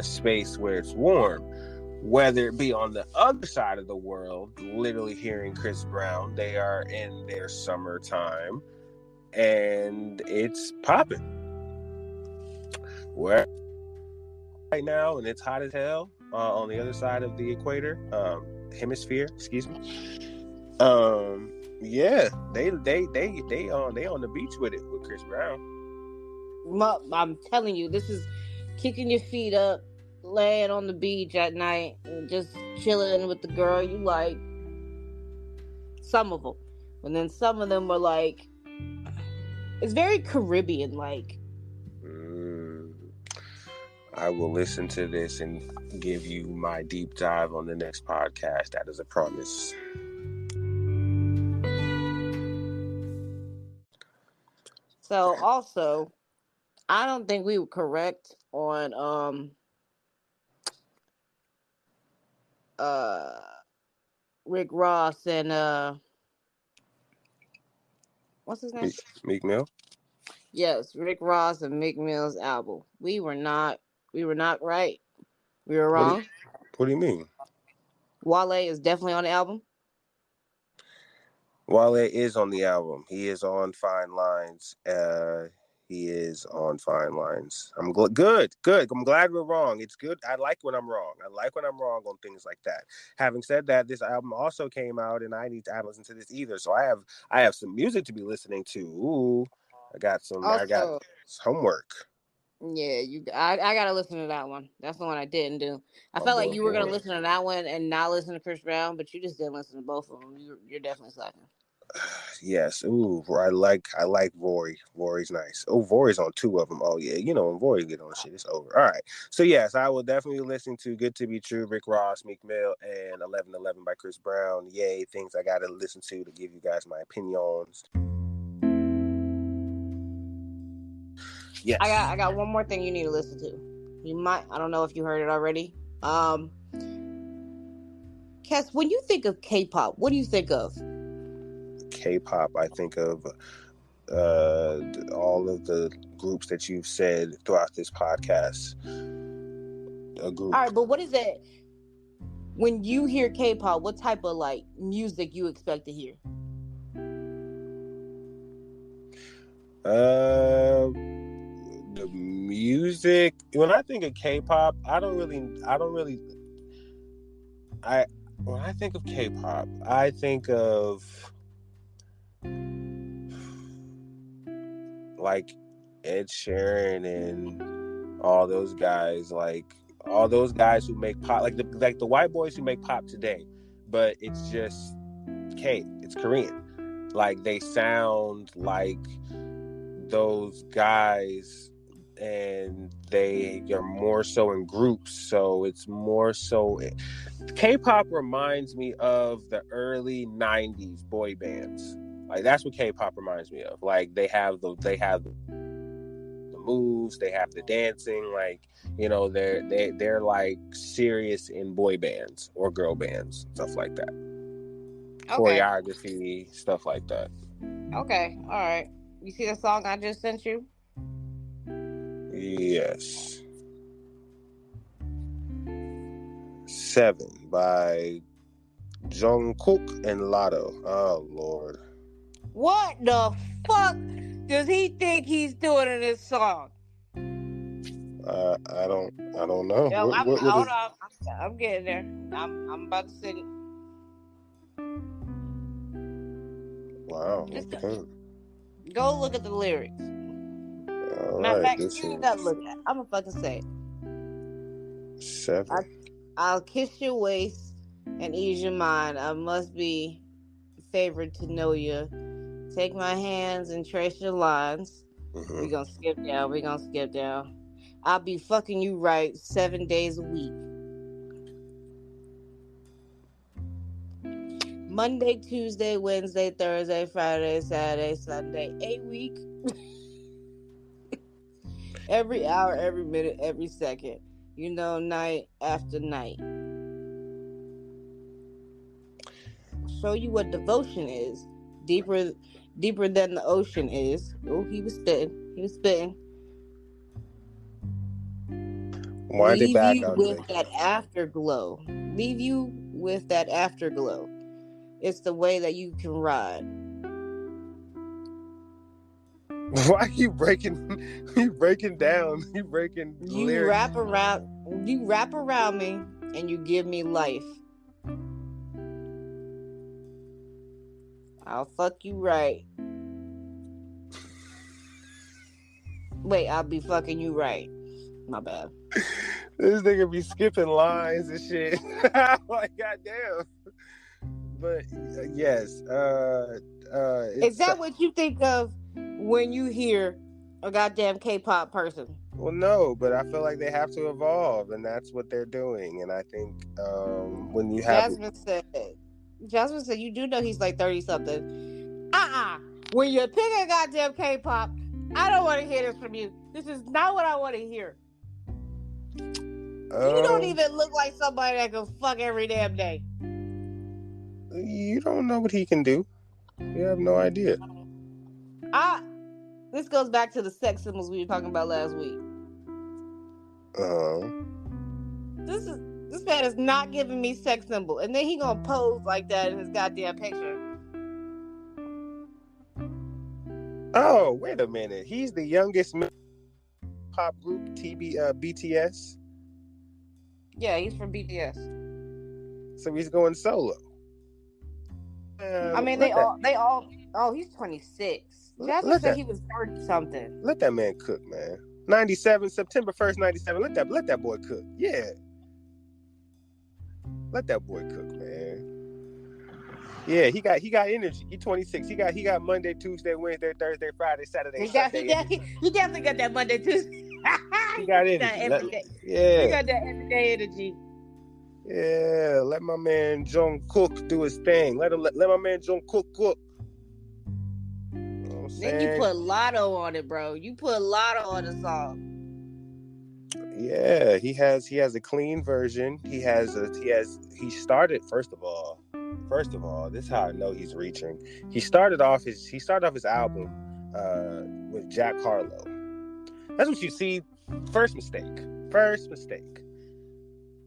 space where it's warm. Whether it be on the other side of the world, literally hearing Chris Brown, they are in their summertime and it's popping. Where right now, and it's hot as hell on the other side of the equator, hemisphere, excuse me. Yeah, they on the beach with it with Chris Brown. I'm telling you, this is kicking your feet up, laying on the beach at night, and just chilling with the girl you like. Some of them, and then some of them were like, it's very Caribbean like. I will listen to this and give you my deep dive on the next podcast. That is a promise. So also, I don't think we were correct on Rick Ross and what's his name? Meek Mill? Yes, Rick Ross and Meek Mill's album. We were not right. We were wrong. What do you mean? Wale is definitely on the album. Wale is on the album. He is on Fine Lines. He is on Fine Lines. I'm good. I'm glad we're wrong. It's good. I like when I'm wrong. I like when I'm wrong on things like that. Having said that, this album also came out, and I haven't listened to this either. So I have some music to be listening to. Ooh, I got homework. Yeah, I gotta listen to that one. That's the one I didn't do. I felt like you were gonna listen to that one and not listen to Chris Brown, but you just didn't listen to both of them. You're definitely slacking. Yes. Ooh, I like Rory. Rory's nice. Oh, Rory's on two of them. Oh yeah, you know when Rory get on shit, it's over. All right. So yes, I will definitely listen to Good to Be True, Rick Ross, Meek Mill, and 11:11 by Chris Brown. Yay, things I gotta listen to give you guys my opinions. Yes. I got one more thing you need to listen to. You might, I don't know if you heard it already. Cass, when you think of K-pop, what do you think of? K-pop, I think of all of the groups that you've said throughout this podcast. A group. All right, but what is it? When you hear K-pop, what type of like music you expect to hear? The music. When I think of K-pop, when I think of K-pop, I think of like Ed Sheeran and all those guys, like all those guys who make pop, like the white boys who make pop today, but it's just it's Korean. Like they sound like those guys, and they are more so in groups, so it's more so. K-pop reminds me of the early 90s boy bands. Like that's what K-pop reminds me of. Like they have the moves, they have the dancing. Like they're like serious in boy bands or girl bands, stuff like that. Okay. Choreography, stuff like that. Okay, all right. You see the song I just sent you? Yes. 7 by Jungkook and Lotto. Oh Lord. What the fuck does he think he's doing in this song? I don't know. Yo, What hold is... on. I'm getting there. I'm about to send it. Wow. Okay. Go look at the lyrics. All Matter of right. fact, This you ain't is gotta look at it. I'm gonna fucking say it. 7. I'll kiss your waist and ease your mind. I must be favored to know you. Take my hands and trace your lines. Mm-hmm. We're gonna skip down. I'll be fucking you right 7 days a week. Monday, Tuesday, Wednesday, Thursday, Friday, Saturday, Sunday, a week. Every hour, every minute, every second. Night after night. Show you what devotion is. Deeper than the ocean is. Oh, he was spitting. Wind it back, Andre. Leave you with that afterglow. It's the way that you can ride. Why you breaking down? You breaking lyrics. You wrap around me and you give me life. I'll fuck you right. Wait, I'll be fucking you right. My bad. This nigga be skipping lines and shit. Like, goddamn. But yes, is that what you think of when you hear a goddamn K-pop person? Well, no, but I feel like they have to evolve, and that's what they're doing. And I think when you have Jasmine said, you do know he's like 30-something. When you pick a goddamn K-pop, I don't want to hear this from you. This is not what I want to hear. You don't even look like somebody that can fuck every damn day. You don't know what he can do. You have no idea. This goes back to the sex symbols we were talking about last week. This man is not giving me sex symbol, and then he gonna pose like that in his goddamn picture. Oh, wait a minute. He's the youngest pop group, BTS. Yeah, he's from BTS. So he's going solo. I mean, they all. Oh, he's 26. Jasmine said he was 30-something. Let that man cook, man. 97, September 1st, 97. Let that boy cook. Yeah. Let that boy cook, man. Yeah, he got energy. He 26. He got Monday, Tuesday, Wednesday, Thursday, Friday, Saturday, Sunday. He definitely got that Monday, Tuesday. He got energy. Yeah. He got that everyday energy. Yeah, let my man Jungkook do his thing. Let my man Jungkook cook. Then you put Lotto on it, bro. You put Lotto on the song. Yeah, he has a clean version. He started first of all, this is how I know he's reaching. He started off his album with Jack Harlow. That's what you see. First mistake.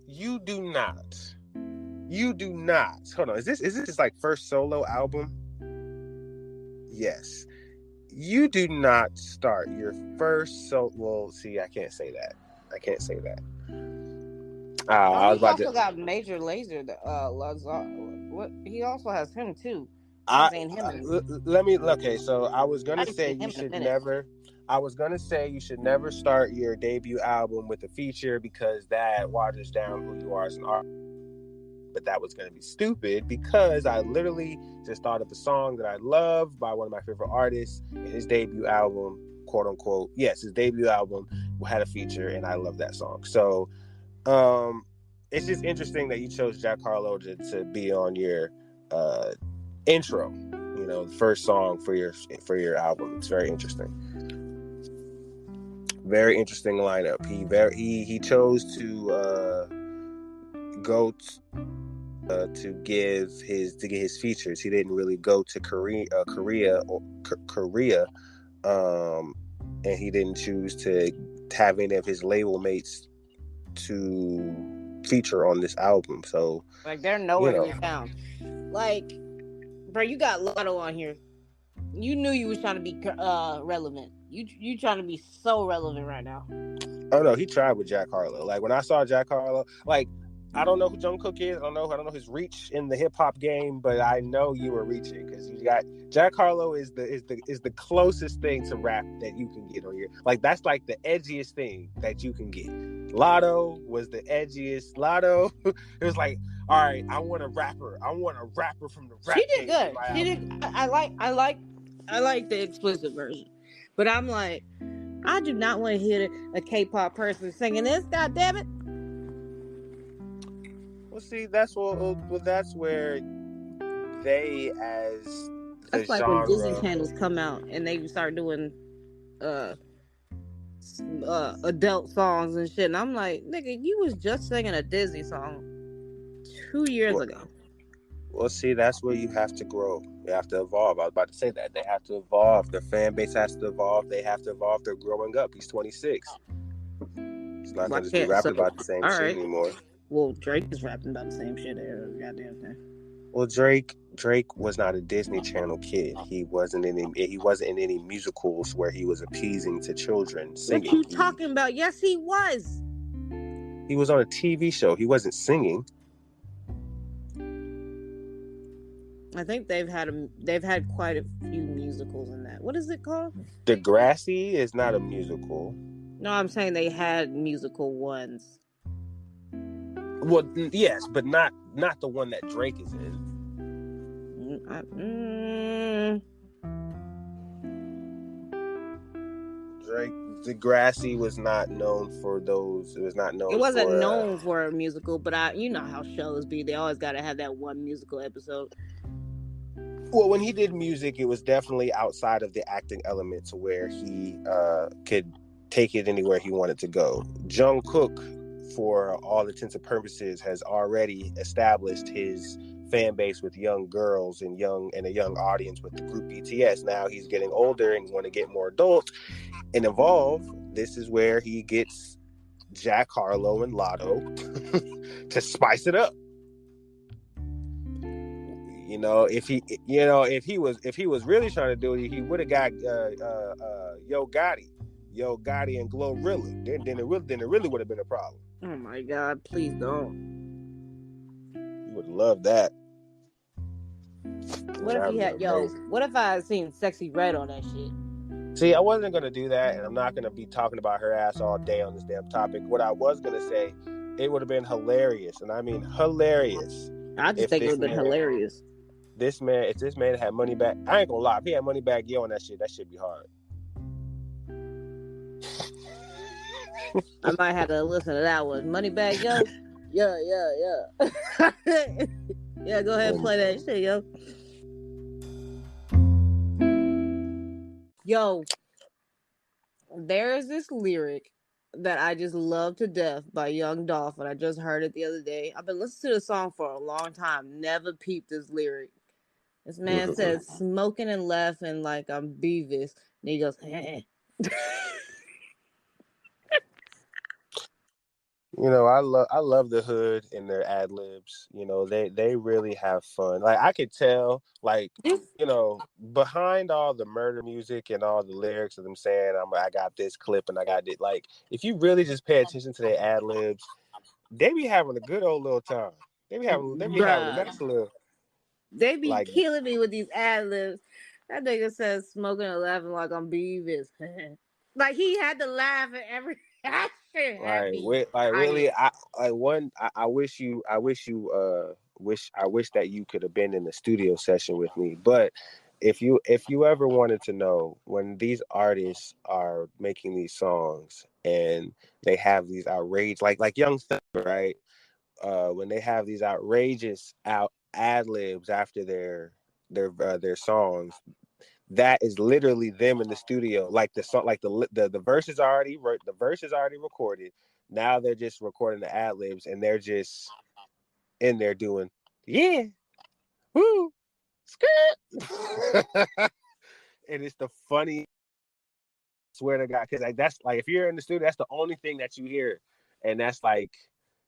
You do not. Hold on. Is this his like first solo album? Yes. You do not start your first well, see, I can't say that. He also got Major Lazer. What? He also has him too. Okay, so I was gonna say you should never. I was gonna say you should never start your debut album with a feature because that waters down who you are as an artist. But that was gonna be stupid because I literally just thought of a song that I love by one of my favorite artists, and his debut album, quote unquote, yes, his debut album had a feature, and I love that song. So, it's just interesting that you chose Jack Harlow to be on your intro. the first song for your album. It's very interesting. Very interesting lineup. He chose to go to get his features. He didn't really go to Korea, and he didn't choose to have any of his label mates to feature on this album. So like they're nowhere to be found. Like, bro, you got Lotto on here. You knew you was trying to be relevant. You trying to be so relevant right now. Oh no, he tried with Jack Harlow. Like when I saw Jack Harlow, like I don't know who Jungkook is. I don't know his reach in the hip hop game, but I know you were reaching because you got Jack Harlow is the closest thing to rap that you can get on your, like that's like the edgiest thing that you can get. Lotto was the edgiest. Lotto, it was like, all right, I want a rapper from the rap. She did good. She did. I like the explicit version, but I'm like, I do not want to hear a K-pop person singing this. God damn it. Well, see, that's where they, as that's like genre, when Disney channels come out and they start doing adult songs and shit, and I'm like, nigga, you was just singing a Disney song 2 years ago. Well, see, that's where you have to grow. You have to evolve. I was about to say that. They have to evolve. Their fan base has to evolve. They have to evolve. They're growing up. He's 26. He's not going to be rapping about the same shit anymore. Well, Drake is rapping about the same shit every goddamn thing. Well, Drake was not a Disney Channel kid. He wasn't in any musicals where he was appeasing to children singing. What you talking about? Yes, he was. He was on a TV show. He wasn't singing. I think they've had quite a few musicals in that. What is it called? Degrassi is not a musical. No, I'm saying they had musical ones. Well, yes, but not the one that Drake is in. Degrassi was not known for those. It was not known. It wasn't known for a musical, but you know how shows be. They always got to have that one musical episode. Well, when he did music, it was definitely outside of the acting element to where he could take it anywhere he wanted to go. Jungkook, for all intents and purposes, has already established his fan base with young girls and a young audience with the group BTS. Now he's getting older and want to get more adult and evolve. This is where he gets Jack Harlow and Lotto to spice it up. If he was really trying to do it, he would have got Yo Gotti and Glorilla. Then it really would have been a problem. Oh my God! Please don't. You would love that. What if he had What if I had seen Sexy Red on that shit? See, I wasn't gonna do that, and I'm not gonna be talking about her ass all day on this damn topic. What I was gonna say, it would have been hilarious, and I mean hilarious. I just think it would have been hilarious. If this man had money back, I ain't gonna lie. If he had money back, on that shit be hard. I might have to listen to that one. Money Bag Yo? Yeah. Yeah, go ahead and play that shit, yo. Yo, there's this lyric that I just love to death by Young Dolph, and I just heard it the other day. I've been listening to the song for a long time, never peeped this lyric. This man says, smoking and laughing like I'm Beavis. And he goes, I love the hood and their ad libs. They really have fun. Like I could tell, behind all the murder music and all the lyrics of them saying, I got this clip and I got it. Like if you really just pay attention to their ad libs, they be having a good old little time. They be having a nice little. They be killing me with these ad libs. That nigga says smoking and laughing like I'm Beavis. Like he had to laugh at every. Really, I wish that you could have been in the studio session with me. But if you ever wanted to know, when these artists are making these songs and they have these outrageous, like Young Thug, right? When they have these outrageous ad libs after their songs, that is literally them in the studio. Like the song, like the verses already recorded. Now they're just recording the ad libs, and they're just in there doing woo skirt. And it's the funny. Swear to God, because like that's like if you're in the studio, that's the only thing that you hear, and that's like,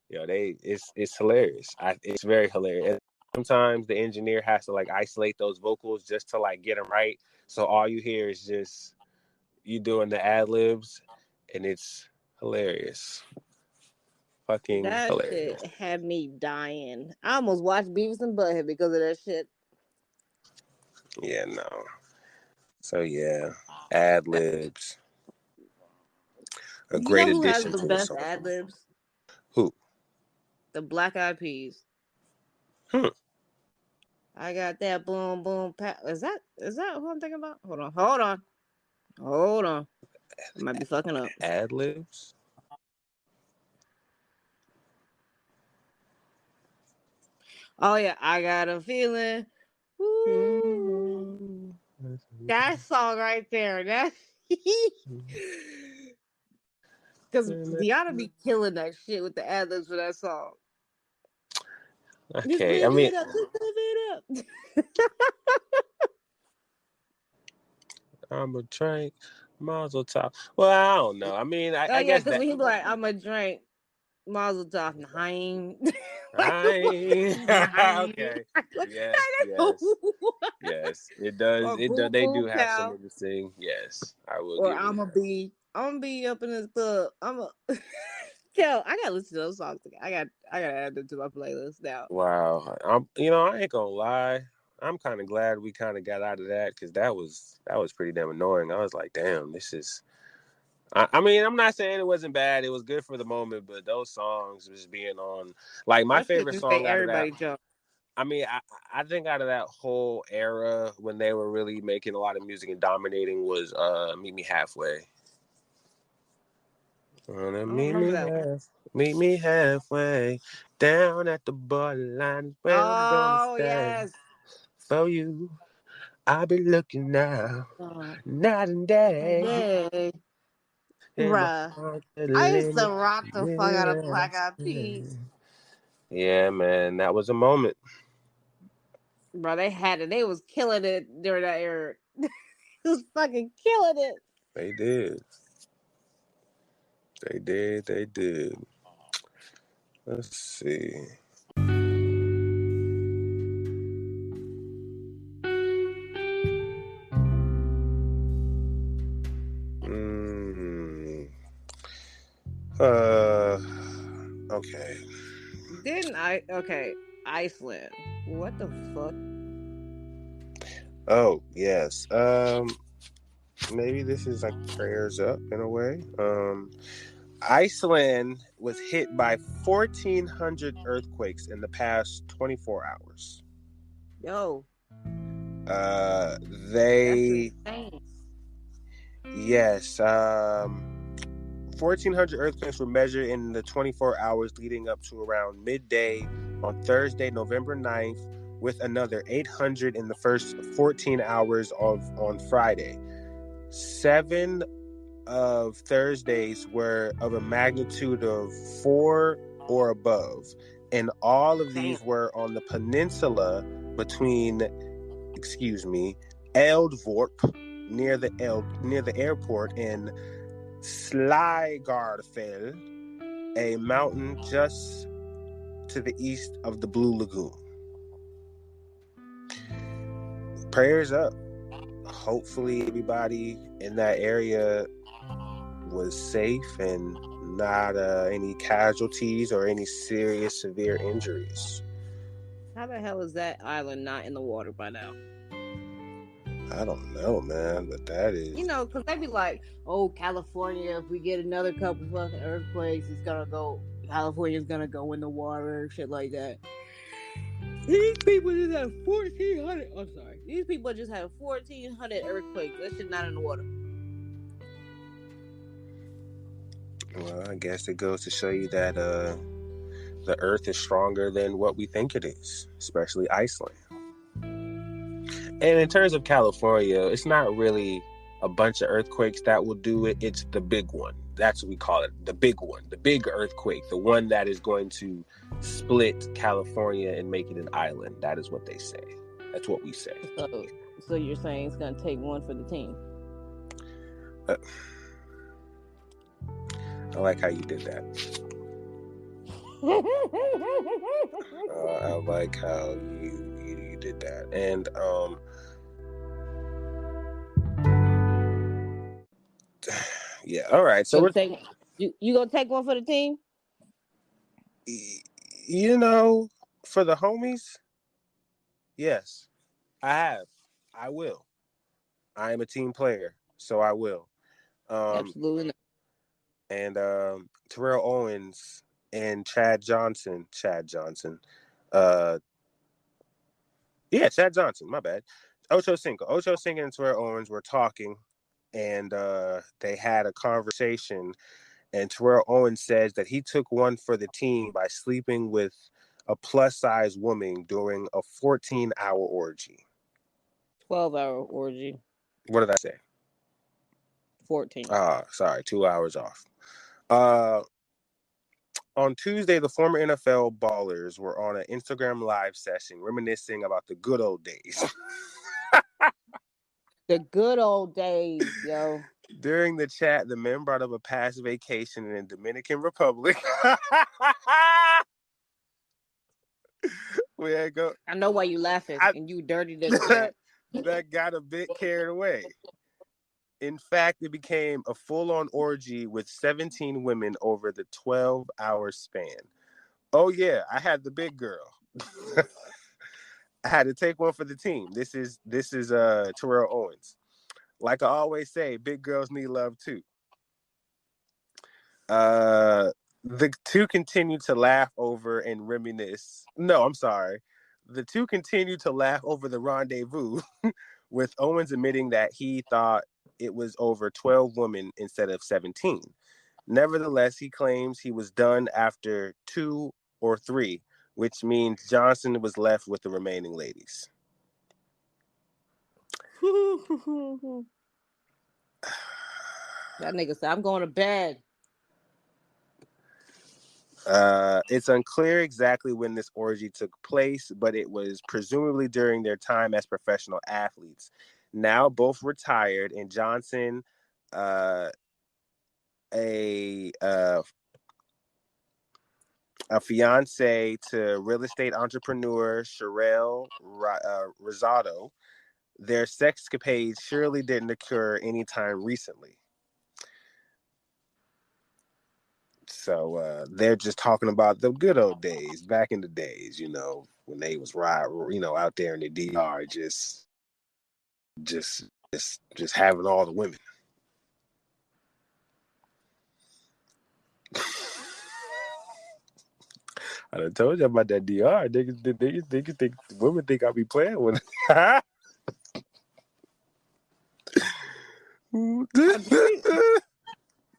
it's hilarious. It's very hilarious. And sometimes the engineer has to like isolate those vocals just to like get them right. So all you hear is just you doing the ad libs, and it's hilarious, fucking That hilarious. shit had me dying. I almost watched Beavis and Butthead because of that shit. Yeah, no. So yeah, ad libs, a You great know who has addition the to the best song. ad libs? Who? The Black Eyed Peas. Hmm. I got that boom boom pat. Is that who I'm thinking about? Hold on. I might be fucking up. Ad libs. Oh yeah, I got a feeling. Woo. That song right there. That because Deanna be killing that shit with the ad libs for that song. Just Okay, I live mean, it up. Just live it up. I'm a drink, Mazel Tov. Well, I don't know. I mean, Oh I yeah, guess because that. when he be like, "I'm a drink," Mazel Tov, nine. Nine. Okay. Yes. It does. Or It does. boom They do boom have some pow. of the sing. Yes, I will Or give you that. I'm gonna be up in this club. Yo, I gotta listen to those songs again. I gotta add them to my playlist now. Wow. I ain't gonna lie. I'm kind of glad we kind of got out of that because that was pretty damn annoying. I was like, damn, this is. I mean, I'm not saying it wasn't bad. It was good for the moment, but those songs was being on. Like my That shit favorite just song made out of that. everybody jump. I mean, I think out of that whole era when they were really making a lot of music and dominating was Meet Me Halfway. Wanna I don't remember that one. meet me halfway, down at the borderline where I'm gonna Oh stay. yes. For you, I'll be looking now, Uh, night and day, yeah, and my bruh. heart to the I used to limit. rock the fuck out of Black Eyed Peas. Yeah, man, that was a moment. Bro, they had it. They was killing it during that era. They was fucking killing it. They did. They did. They did. Let's see. Mm, okay. Didn't I? Okay, Iceland. What the fuck? Oh, yes. Maybe this is like prayers up in a way. Iceland was hit by 1,400 earthquakes in the past 24 hours. Yo, Uh, that's they, insane. yes, 1,400 earthquakes were measured in the 24 hours leading up to around midday on Thursday, November 9th, with another 800 in the first 14 hours on Friday. 7 of Thursdays were of a magnitude of 4 or above, and all of these were on the peninsula between, Eldvorp near the airport in Sligarfell, a mountain just to the east of the Blue Lagoon. Prayers up. Hopefully everybody in that area was safe and not any casualties or any serious severe injuries. How the hell is that island not in the water by now? I don't know, man, but that is... You know, because they be like, oh, California, if we get another couple fucking earthquakes, California's gonna go in the water, shit like that. These people just had 1,400. I'm sorry. These people just had 1,400 earthquakes. That shit not in the water. Well, I guess it goes to show you that the earth is stronger than what we think it is, especially Iceland. And in terms of California, it's not really a bunch of earthquakes that will do it. It's the big one. That's what we call it. The big one. The big earthquake. The one that is going to split California and make it an island. That is what they say. That's what we say. So you're saying it's going to take one for the team? I like how you did that. I like how you did that. And yeah, all right. So you gonna take one for the team? You know, for the homies, yes, I have. I will. I am a team player, so I will. Absolutely not. And Terrell Owens and Chad Johnson. Chad Johnson, my bad. Ocho Cinco and Terrell Owens were talking, and they had a conversation. And Terrell Owens says that he took one for the team by sleeping with a plus-size woman during a 14-hour orgy. 12-hour orgy. What did I say? 14. Sorry, 2 hours off. On Tuesday, the former NFL ballers were on an Instagram live session reminiscing about the good old days. The good old days, yo. During the chat, the men brought up a past vacation in the Dominican Republic. I know why you laughing, and you dirty to the chat. That got a bit carried away. In fact, it became a full-on orgy with 17 women over the 12-hour span. Oh yeah, I had the big girl. I had to take one for the team. This is Terrell Owens. Like I always say, big girls need love too. The two continue to laugh over and reminisce. No, I'm sorry. The two continue to laugh over the rendezvous, with Owens admitting that he thought it was over 12 women instead of 17. Nevertheless, he claims he was done after 2 or 3, which means Johnson was left with the remaining ladies. That nigga said, I'm going to bed. It's unclear exactly when this orgy took place, but it was presumably during their time as professional athletes. Now both retired, and Johnson, a fiance to real estate entrepreneur Sherelle Rosado, their sexcapades surely didn't occur anytime recently. So they're just talking about the good old days, back in the days, when they was out there in the DR, just having all the women. I done told you about that DR. Niggas think women think I be playing with it.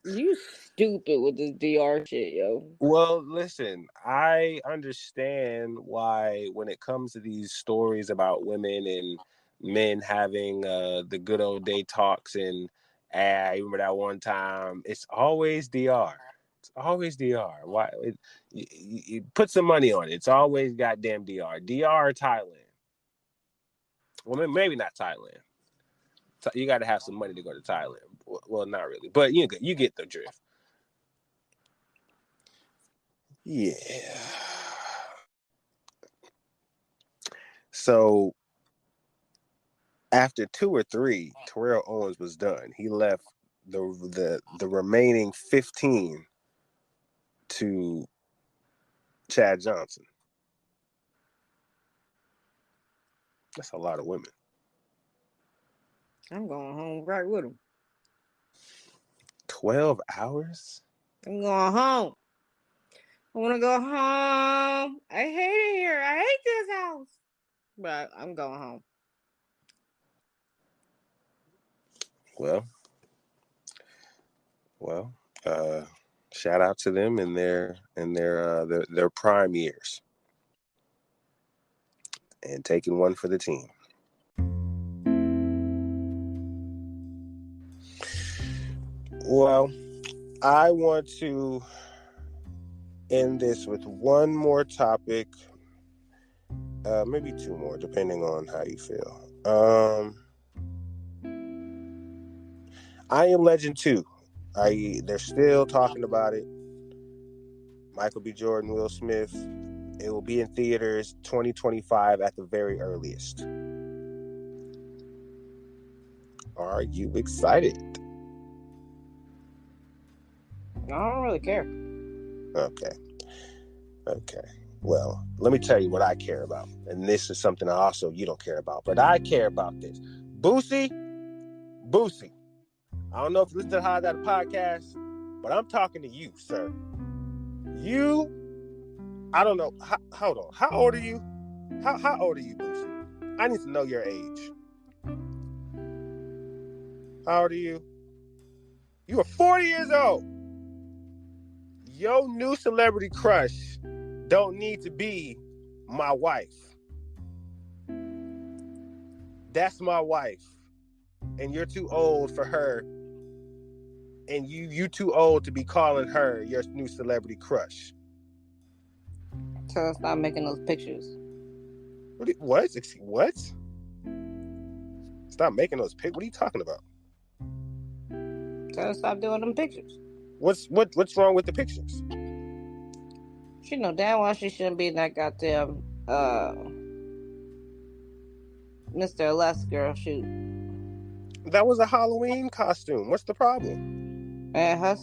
You stupid with this DR shit, yo. Well, listen, I understand why when it comes to these stories about women and men having the good old day talks, and I remember that one time, it's always DR. It's always DR. Why? You put some money on it. It's always goddamn DR. DR or Thailand. Well, maybe not Thailand. You got to have some money to go to Thailand. Well, not really, but you get the drift. Yeah. So after 2 or 3, Terrell Owens was done. He left the remaining 15 to Chad Johnson. That's a lot of women. I'm going home right with him. 12 hours? I'm going home. I want to go home. I hate it here. I hate this house. But I'm going home. Well, shout out to them in their prime years, and taking one for the team. Well, I want to end this with one more topic, maybe two more, depending on how you feel. I Am Legend 2. They're still talking about it. Michael B. Jordan, Will Smith. It will be in theaters 2025 at the very earliest. Are you excited? I don't really care. Okay. Well, let me tell you what I care about. And this is something also you don't care about. But I care about this. Boosie. I don't know if you listen to the How's That podcast, but I'm talking to you, sir. I don't know. Hold on. How old are you? How old are you, Boosie? I need to know your age. How old are you? You are 40 years old. Your new celebrity crush don't need to be my wife. That's my wife. And you're too old for her. And you too old to be calling her your new celebrity crush. So stop making those pictures. What? Stop making those pictures? What are you talking about? So stop doing them pictures. What's wrong with the pictures? She know damn well she shouldn't be in that goddamn Mr. Elastigirl shoot. That was a Halloween costume. What's the problem? And her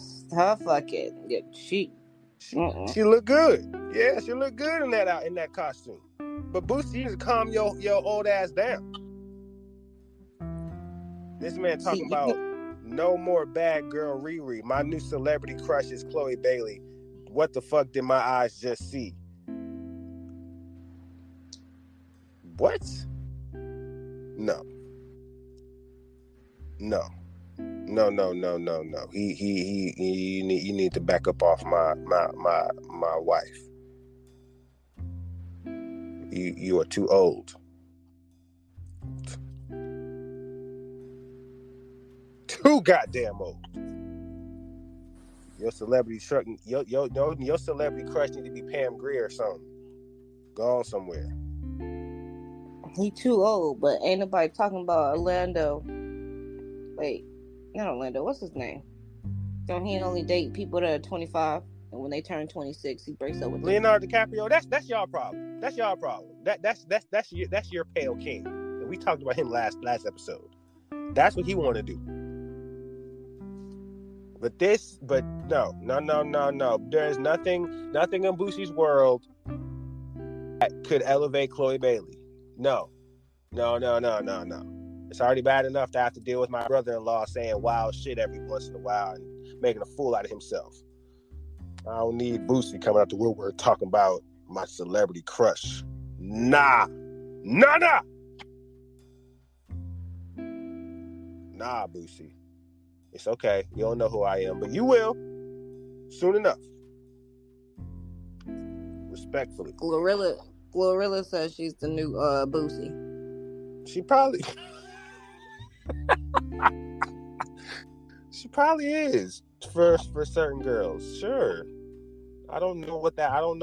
fucking she looked good. Yeah, she looked good in that costume. But Boosie, you need to calm your old ass down. This man talking about no more bad girl Riri. My new celebrity crush is Chloe Bailey. What the fuck did my eyes just see? What? No. You need to back up off my wife. You are too old. Too goddamn old. Your celebrity truck, your celebrity crush need to be Pam Grier or something. Go on somewhere. He too old, but ain't nobody talking about Orlando. Wait, not Orlando. What's his name? Don't he only date people that are 25, and when they turn 26, he breaks up with them? Leonardo DiCaprio. That's y'all problem. That's y'all problem. That's your pale king. And we talked about him last episode. That's what he want to do. But no. There's nothing in Boosie's world that could elevate Chloe Bailey. No. It's already bad enough to have to deal with my brother-in-law saying wild shit every once in a while and making a fool out of himself. I don't need Boosie coming out the woodwork talking about my celebrity crush. Nah, Boosie. It's okay. You don't know who I am, but you will soon enough. Respectfully. Glorilla says she's the new Boosie. She probably is for certain girls. Sure. I don't know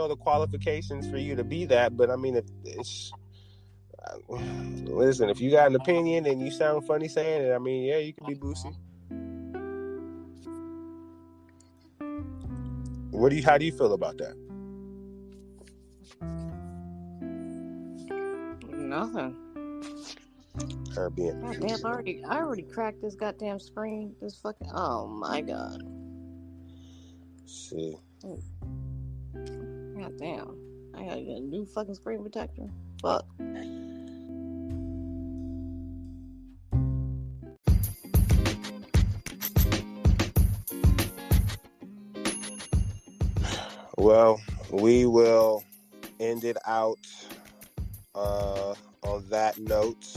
the qualifications for you to be that, but I mean, listen, if you got an opinion and you sound funny saying it, I mean, yeah, you can be Boosie. How do you feel about that? Nothing. Her being damn, I already cracked this goddamn screen. This fucking, oh my god. See. God damn. I gotta get a new fucking screen protector. Fuck. Well, we will end it out on that note.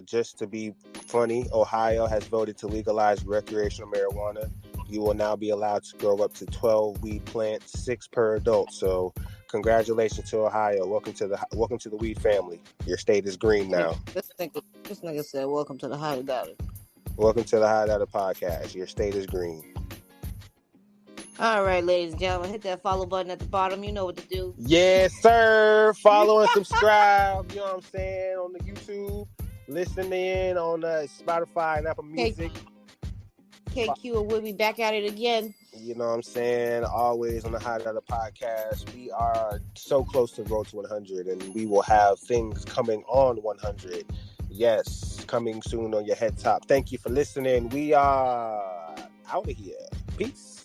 Just to be funny, Ohio has voted to legalize recreational marijuana. You will now be allowed to grow up to 12 weed plants, 6 per adult. So, congratulations to Ohio. Welcome to the weed family. Your state is green now. This nigga said, "Welcome to the High Valley." Welcome to the High Data Podcast. Your state is green. All right, ladies and gentlemen, hit that follow button at the bottom. You know what to do. Yes, sir. Follow and subscribe. You know what I'm saying? On the YouTube. Listen in on Spotify and Apple Music. KQ and we'll be back at it again. You know what I'm saying? Always on the High Data Podcast. We are so close to road to 100, and we will have things coming on 100. Yes, coming soon on your head top. Thank you for listening. We are out of here. Peace.